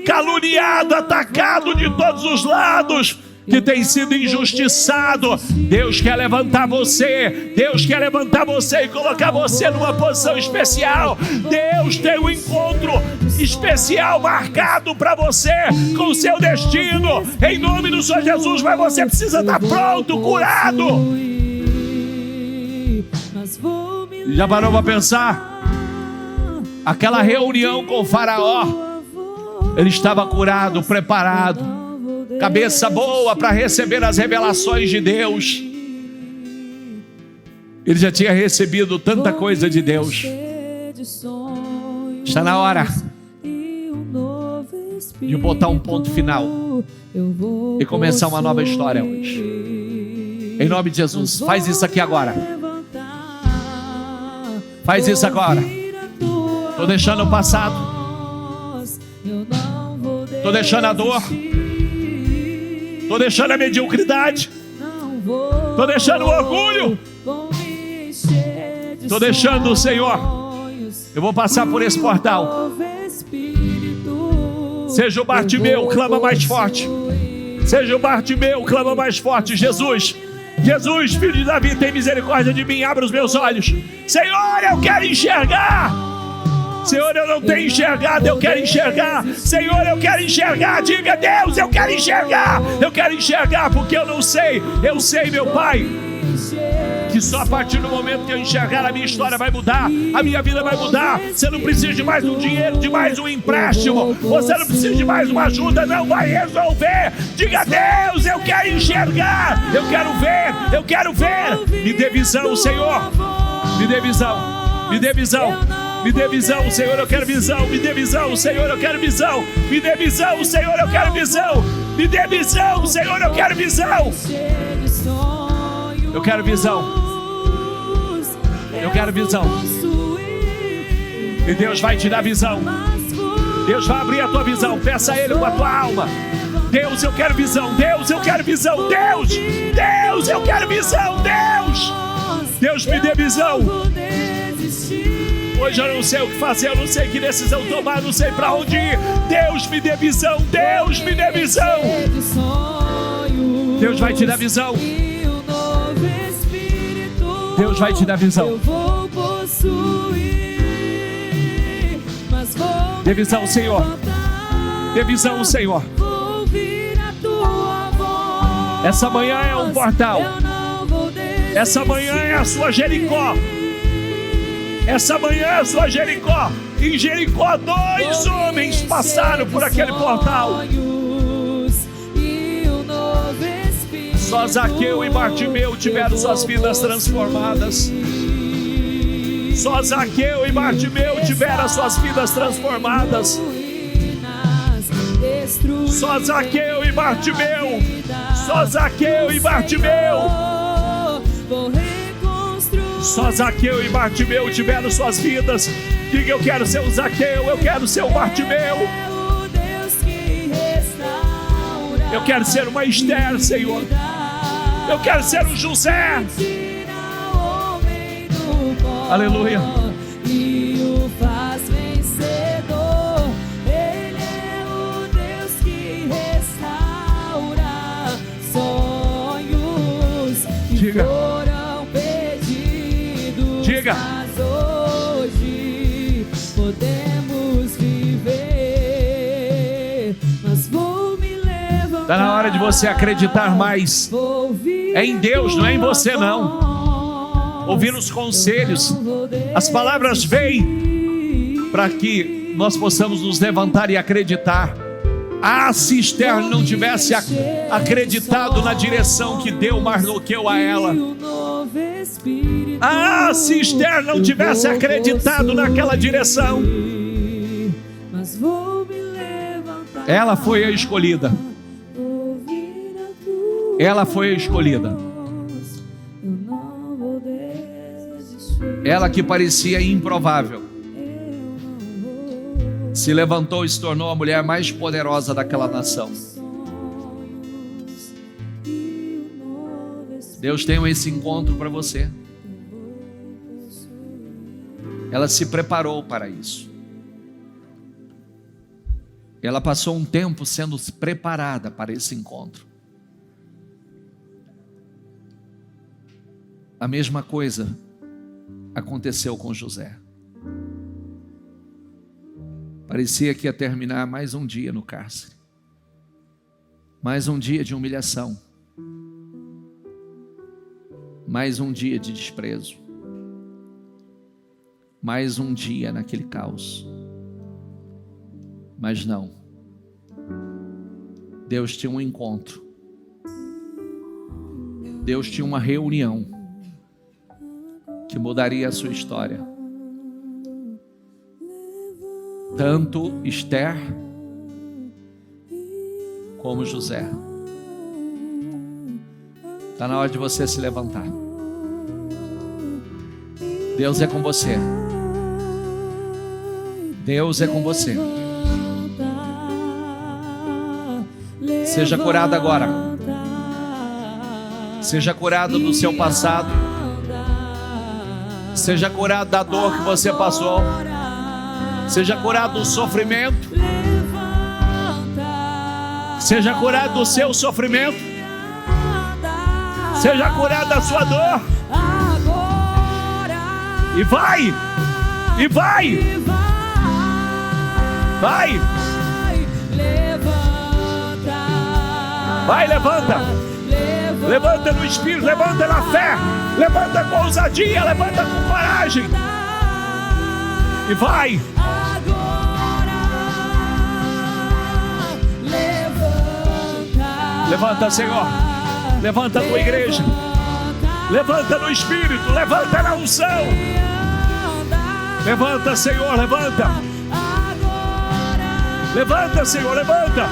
caluniado, atacado de todos os lados, que tem sido injustiçado. Deus quer levantar você. Deus quer levantar você e colocar você numa posição especial. Deus tem um encontro especial marcado para você com o seu destino, em nome do Senhor Jesus. Mas você precisa estar pronto, curado. Já parou para pensar? Aquela reunião com o Faraó, ele estava curado, preparado, cabeça boa para receber as revelações de Deus. Ele já tinha recebido tanta coisa de Deus. Está na hora de botar um ponto final e começar uma nova história hoje. Em nome de Jesus, faz isso aqui agora. Faz isso agora. Estou deixando o passado, estou deixando a dor, estou deixando a mediocridade, estou deixando o orgulho, estou deixando o Senhor. Eu vou passar por esse portal. Seja o Bartimeu, clama mais forte. Seja o Bartimeu, clama mais forte. Jesus, Jesus, filho de Davi, tem misericórdia de mim. Abra os meus olhos. Senhor, eu quero enxergar. Senhor, eu não tenho enxergado, eu quero enxergar. Senhor, eu quero enxergar. Diga: Deus, eu quero enxergar. Eu quero enxergar porque eu não sei. Eu sei, meu Pai, que só a partir do momento que eu enxergar, a minha história vai mudar, a minha vida vai mudar. Você não precisa de mais um dinheiro, de mais um empréstimo. Você não precisa de mais uma ajuda, não vai resolver. Diga: Deus, eu quero enxergar. Eu quero ver, eu quero ver. Me dê visão, Senhor. Me dê visão, me dê visão. Me dê visão, Senhor, eu quero visão. Me dê visão, Senhor, eu quero visão. Me dê visão, Senhor, eu quero visão. Me dê visão, Senhor, eu quero visão. Eu quero visão. Eu quero visão. E Deus vai te dar visão. Deus vai abrir a tua visão. Peça a Ele com a tua alma. Deus, eu quero visão. Deus, eu quero visão. Deus, Deus, eu quero visão. Deus, Deus, me dê visão. Hoje eu não sei o que fazer, eu não sei que decisão tomar, não sei para onde ir. Deus me dê visão, Deus me dê visão. Deus vai te dar visão. Deus vai te dar visão. Dê visão, Senhor. Dê visão, Senhor. Essa manhã é um portal. Essa manhã é a sua Jericó. Essa manhã é a sua Jericó. Em Jericó 2 homens passaram por aquele portal. Só Zaqueu e Bartimeu tiveram suas vidas transformadas. Só Zaqueu e Bartimeu tiveram suas vidas transformadas. Só Zaqueu e Bartimeu. Só Zaqueu e Bartimeu. Só Zaqueu e Bartimeu tiveram suas vidas. Diga: eu quero ser o Zaqueu, eu quero ser o Bartimeu. Eu quero ser uma Esther, Senhor. Eu quero ser um José. Aleluia. Diga. Diga. Mas hoje podemos viver. Mas vou me levantar. Está na hora de você acreditar mais. É em Deus, não é em você, não. Ouvir os conselhos. As palavras vêm para que nós possamos nos levantar e acreditar. Ah, se Esther não tivesse acreditado na direção que Deus Mardoqueu a ela. Ah, se Esther não tivesse acreditado naquela direção. Ela foi a escolhida. Ela foi a escolhida. Ela que parecia improvável se levantou e se tornou a mulher mais poderosa daquela nação. Deus tem esse encontro para você. Ela se preparou para isso. Ela passou um tempo sendo preparada para esse encontro. A mesma coisa aconteceu com José. Parecia que ia terminar mais um dia no cárcere. Mais um dia de humilhação. Mais um dia de desprezo. Mais um dia naquele caos. Mas não. Deus tinha um encontro. Deus tinha uma reunião que mudaria a sua história. Tanto Esther como José. Está na hora de você se levantar. Deus é com você. Deus é com você. Seja curado agora. Seja curado do seu passado. Seja curado da dor que você passou. Seja curado do sofrimento. Seja curado do seu sofrimento. Seja curado da sua dor. E vai. E vai. Vai. Vai, levanta. Levanta no espírito, levanta na fé. Levanta com ousadia, levanta com coragem. E vai. Levanta, Senhor. Levanta a tua igreja. Levanta no espírito, levanta na unção. Levanta, Senhor, levanta. Levanta, Senhor, levanta.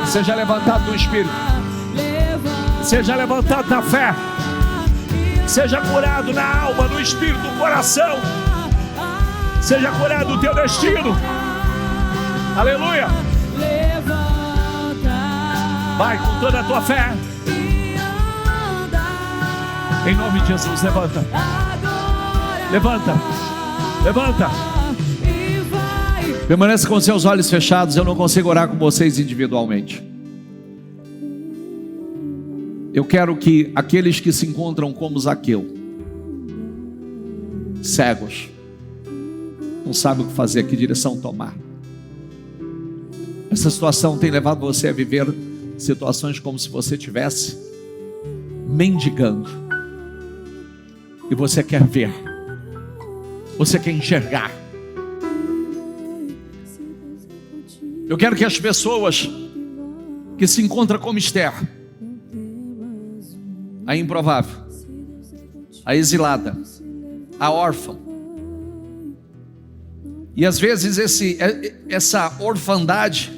Seja levantado no espírito. Seja levantado na fé. Seja curado na alma, no espírito, no coração. Seja curado o teu destino. Aleluia. Vai com toda a tua fé. Em nome de Jesus, levanta. Levanta. Levanta. E vai. Permaneça com seus olhos fechados. Eu não consigo orar com vocês individualmente. Eu quero que aqueles que se encontram como Zaqueu, cegos, não sabem o que fazer, que direção tomar. Essa situação tem levado você a viver situações como se você estivesse mendigando. E você quer ver, você quer enxergar. Eu quero que as pessoas que se encontram como Esther, a improvável, a exilada, a órfã, e às vezes essa orfandade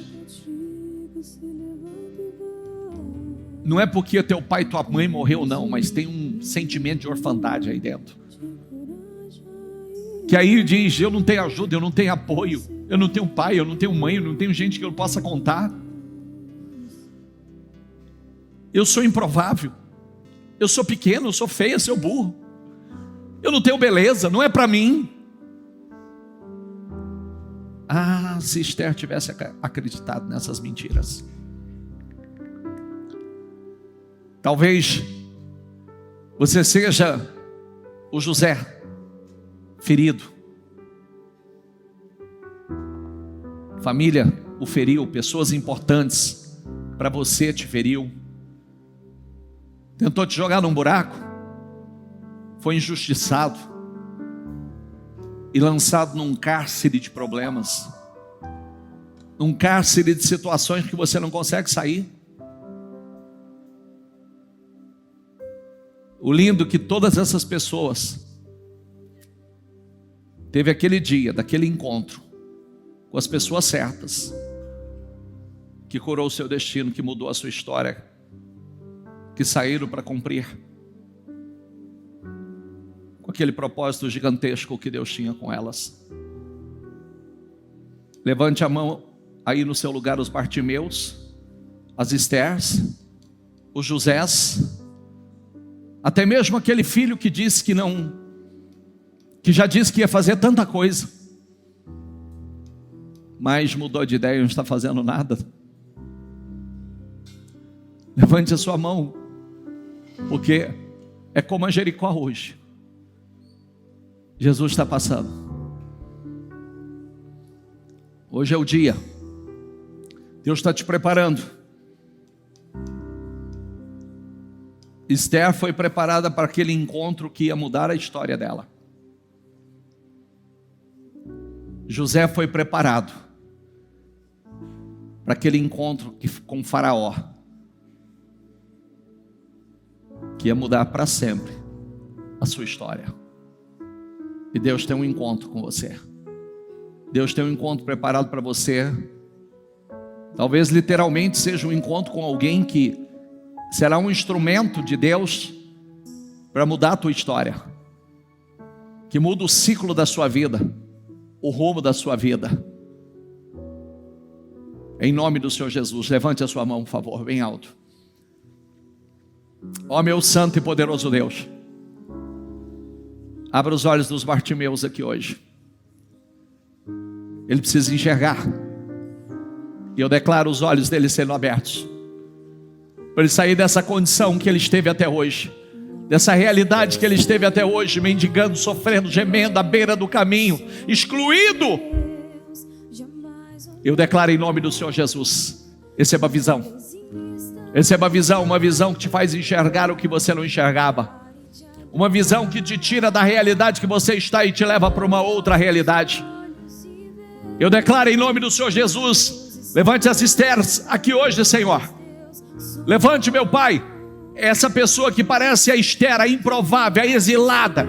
não é porque teu pai e tua mãe morreu não, mas tem um sentimento de orfandade aí dentro, que aí diz: eu não tenho ajuda, eu não tenho apoio, eu não tenho pai, eu não tenho mãe, eu não tenho gente que eu possa contar, eu sou improvável, eu sou pequeno, eu sou feio, eu sou burro, eu não tenho beleza, não é para mim. Ah, se Esther tivesse acreditado nessas mentiras, talvez você seja o José ferido, família o feriu, pessoas importantes para você te feriu, tentou te jogar num buraco, foi injustiçado e lançado num cárcere de problemas, num cárcere de situações que você não consegue sair. O lindo é que todas essas pessoas teve aquele dia, daquele encontro com as pessoas certas, que curou o seu destino, que mudou a sua história, que saíram para cumprir com aquele propósito gigantesco que Deus tinha com elas. Levante a mão aí no seu lugar, os Bartimeus, as Estérs, os Josés, até mesmo aquele filho que disse que não, que já disse que ia fazer tanta coisa, mas mudou de ideia e não está fazendo nada. Levante a sua mão, porque é como a Jericó hoje. Jesus está passando. Hoje é o dia. Deus está te preparando. Esther foi preparada para aquele encontro que ia mudar a história dela. José foi preparado para aquele encontro com Faraó, que ia mudar para sempre a sua história. E Deus tem um encontro com você. Deus tem um encontro preparado para você. Talvez literalmente seja um encontro com alguém que será um instrumento de Deus para mudar a tua história, que muda o ciclo da sua vida, o rumo da sua vida. Em nome do Senhor Jesus, levante a sua mão, por favor, bem alto. Ó meu santo e poderoso Deus, abra os olhos dos Bartimeus aqui hoje. Ele precisa enxergar, e eu declaro os olhos dele sendo abertos, para ele sair dessa condição que ele esteve até hoje, dessa realidade que ele esteve até hoje, mendigando, sofrendo, gemendo à beira do caminho, excluído. Eu declaro em nome do Senhor Jesus, receba a visão. Receba a visão, uma visão que te faz enxergar o que você não enxergava, uma visão que te tira da realidade que você está e te leva para uma outra realidade. Eu declaro em nome do Senhor Jesus, levante as Estéres aqui hoje, Senhor. Levante, meu Pai, essa pessoa que parece a Esther, a improvável, a exilada,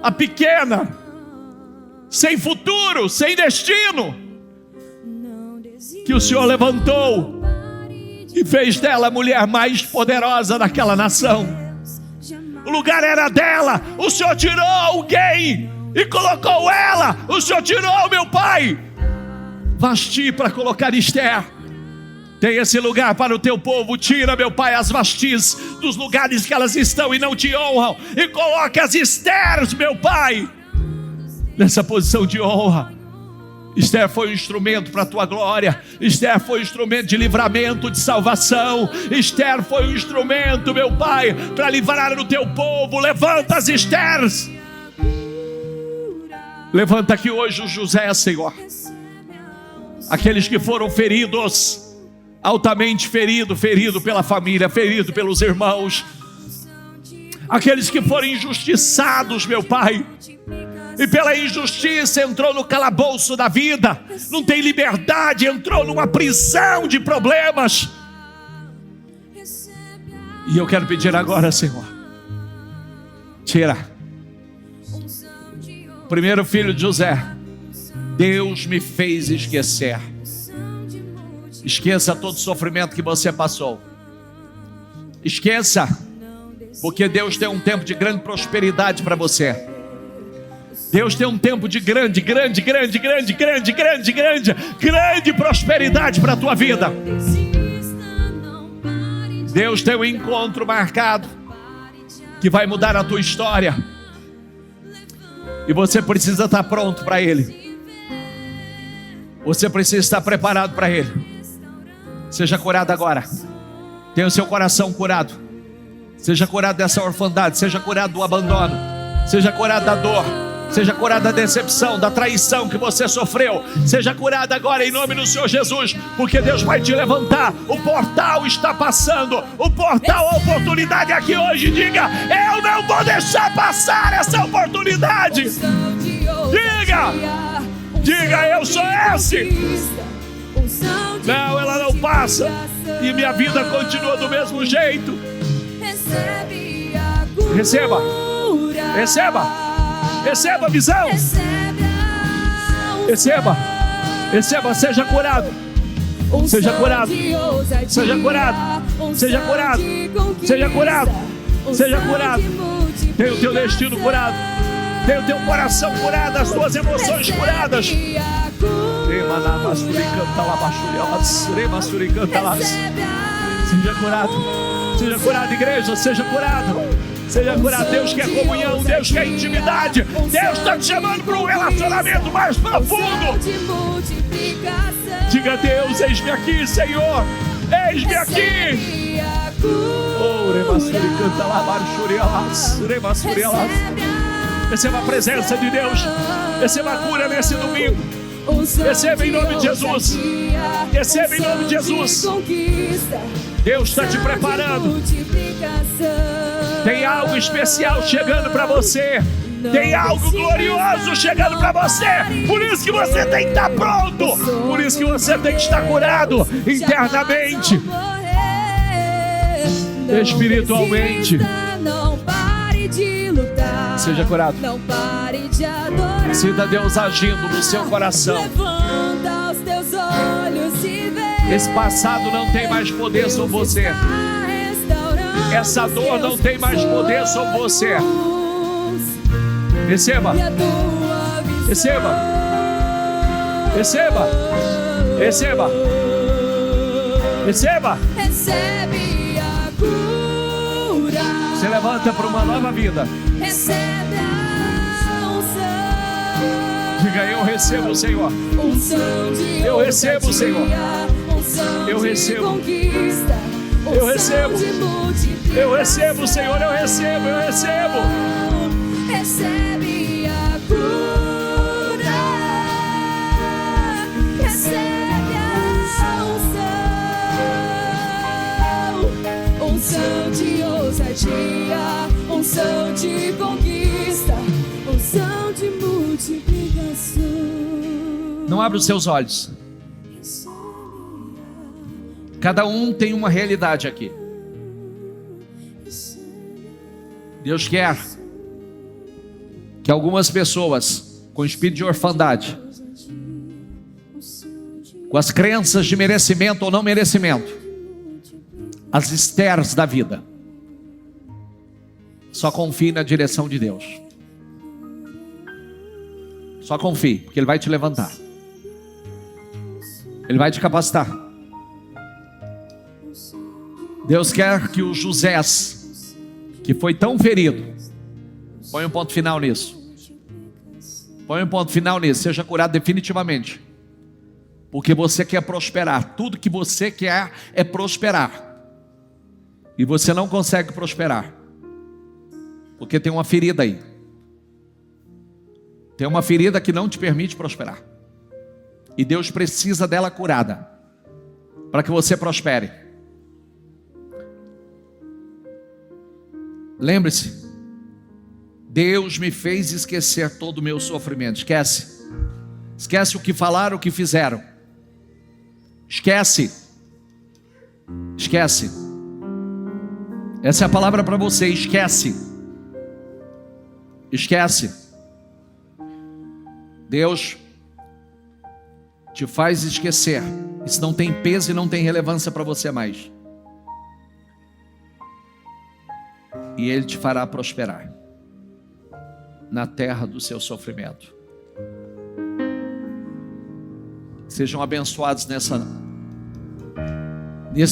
a pequena, sem futuro, sem destino, que o Senhor levantou e fez dela a mulher mais poderosa daquela nação. O lugar era dela, o Senhor tirou alguém e colocou ela. O Senhor tirou, meu Pai, Vasti para colocar Esther. Tem esse lugar para o teu povo. Tira, meu Pai, as Vastis dos lugares que elas estão e não te honram, e coloque as Estéres, meu Pai, nessa posição de honra. Esther foi um instrumento para a tua glória. Esther foi um instrumento de livramento, de salvação. Esther foi um instrumento, meu Pai, para livrar o teu povo. Levanta as Estéres. Levanta aqui hoje o José, Senhor. Aqueles que foram feridos, altamente ferido pela família, ferido pelos irmãos. Aqueles que foram injustiçados, meu Pai, e pela injustiça entrou no calabouço da vida, não tem liberdade, entrou numa prisão de problemas. E eu quero pedir agora, Senhor, tira. Primeiro filho de José, Deus me fez esquecer. Esqueça todo o sofrimento que você passou. Esqueça, porque Deus tem um tempo de grande prosperidade para você. Deus tem um tempo de grande prosperidade para a tua vida. Deus tem um encontro marcado que vai mudar a tua história. E você precisa estar pronto para Ele. Você precisa estar preparado para Ele. Seja curado agora. Tenha o seu coração curado. Seja curado dessa orfandade. Seja curado do abandono. Seja curado da dor. Seja curado da decepção, da traição que você sofreu. Seja curado agora em nome do Senhor Jesus, porque Deus vai te levantar. O portal está passando. O portal, a oportunidade aqui hoje. Diga: eu não vou deixar passar essa oportunidade. Diga, eu sou esse. Não, ela não passa. E minha vida continua do mesmo jeito. Receba. Receba a visão. Receba. Seja curado. Seja curado. Seja curado. Seja curado. Seja curado. Seja curado. Tem o teu destino curado. Tem o teu coração curado. As tuas emoções curadas. Seja curado. Seja curado, igreja. Seja curado. Seja curado. Deus quer comunhão, Deus quer intimidade. Deus está te chamando para um relacionamento mais profundo. Diga: Deus, eis-me aqui, Senhor. Eis-me aqui. Receba a presença de Deus. Receba a cura nesse domingo. Receba em nome de Jesus. Receba em nome de Jesus. Deus está te preparando. Tem algo especial chegando para você. Tem algo glorioso chegando para você. Por isso que você tem que estar pronto. Por isso que você tem que estar curado internamente, espiritualmente. Seja curado. Sinta Deus agindo no seu coração. Esse passado não tem mais poder sobre você. Essa dor não tem mais poder sobre você. Receba. Receba. Receba. Receba. Receba. Recebe a cura. Se levanta para uma nova vida. Recebe a unção. Diga: eu recebo, Senhor. Eu recebo, Senhor. Eu recebo. Eu recebo. Eu recebo, Senhor. Eu recebo. Eu recebo. Recebe a cura. Recebe a unção. Unção de ousadia. Unção de conquista. Unção de multiplicação. Não abra os seus olhos. Cada um tem uma realidade aqui. Deus quer que algumas pessoas com espírito de orfandade, com as crenças de merecimento ou não merecimento, as Estéres da vida, só confie na direção de Deus. Só confie, porque Ele vai te levantar. Ele vai te capacitar. Deus quer que o José, que foi tão ferido, põe um ponto final nisso. Põe um ponto final nisso, seja curado definitivamente. Porque você quer prosperar, tudo que você quer é prosperar. E você não consegue prosperar, porque tem uma ferida aí. Tem uma ferida que não te permite prosperar. E Deus precisa dela curada, para que você prospere. Lembre-se, Deus me fez esquecer todo o meu sofrimento. Esquece. Esquece o que falaram, o que fizeram. Esquece. Esquece. Essa é a palavra para você, esquece. Esquece. Deus te faz esquecer. Isso não tem peso e não tem relevância para você mais. E Ele te fará prosperar na terra do seu sofrimento. Sejam abençoados nesse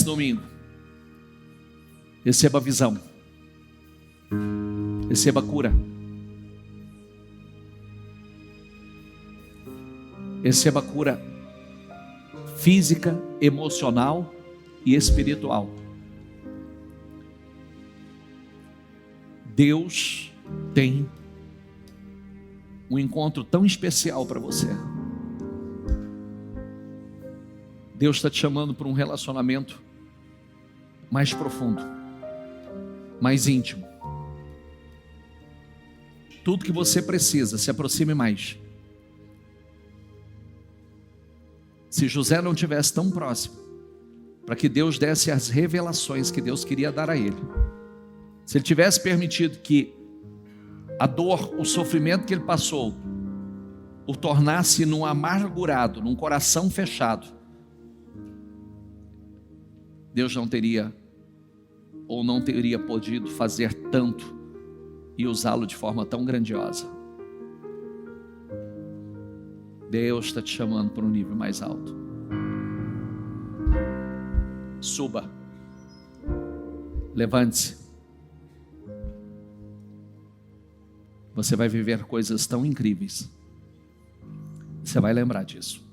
domingo. Receba visão. Receba cura. Receba cura física, emocional e espiritual. Deus tem um encontro tão especial para você. Deus está te chamando para um relacionamento mais profundo, mais íntimo. Tudo que você precisa, se aproxime mais. Se José não estivesse tão próximo, para que Deus desse as revelações que Deus queria dar a ele, se ele tivesse permitido que a dor, o sofrimento que ele passou, o tornasse num amargurado, num coração fechado, Deus não teria ou não teria podido fazer tanto e usá-lo de forma tão grandiosa. Deus está te chamando para um nível mais alto. Suba. Levante-se. Você vai viver coisas tão incríveis. Você vai lembrar disso.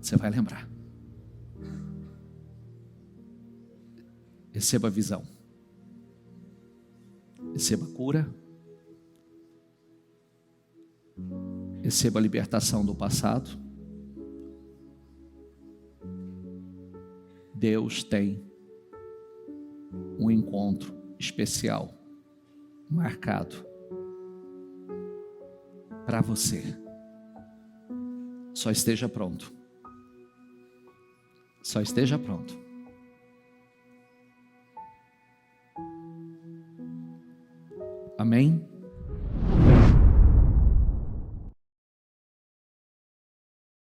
Você vai lembrar. Receba visão. Receba cura. Receba a libertação do passado. Deus tem um encontro especial marcado para você. Só esteja pronto. Só esteja pronto. Amém?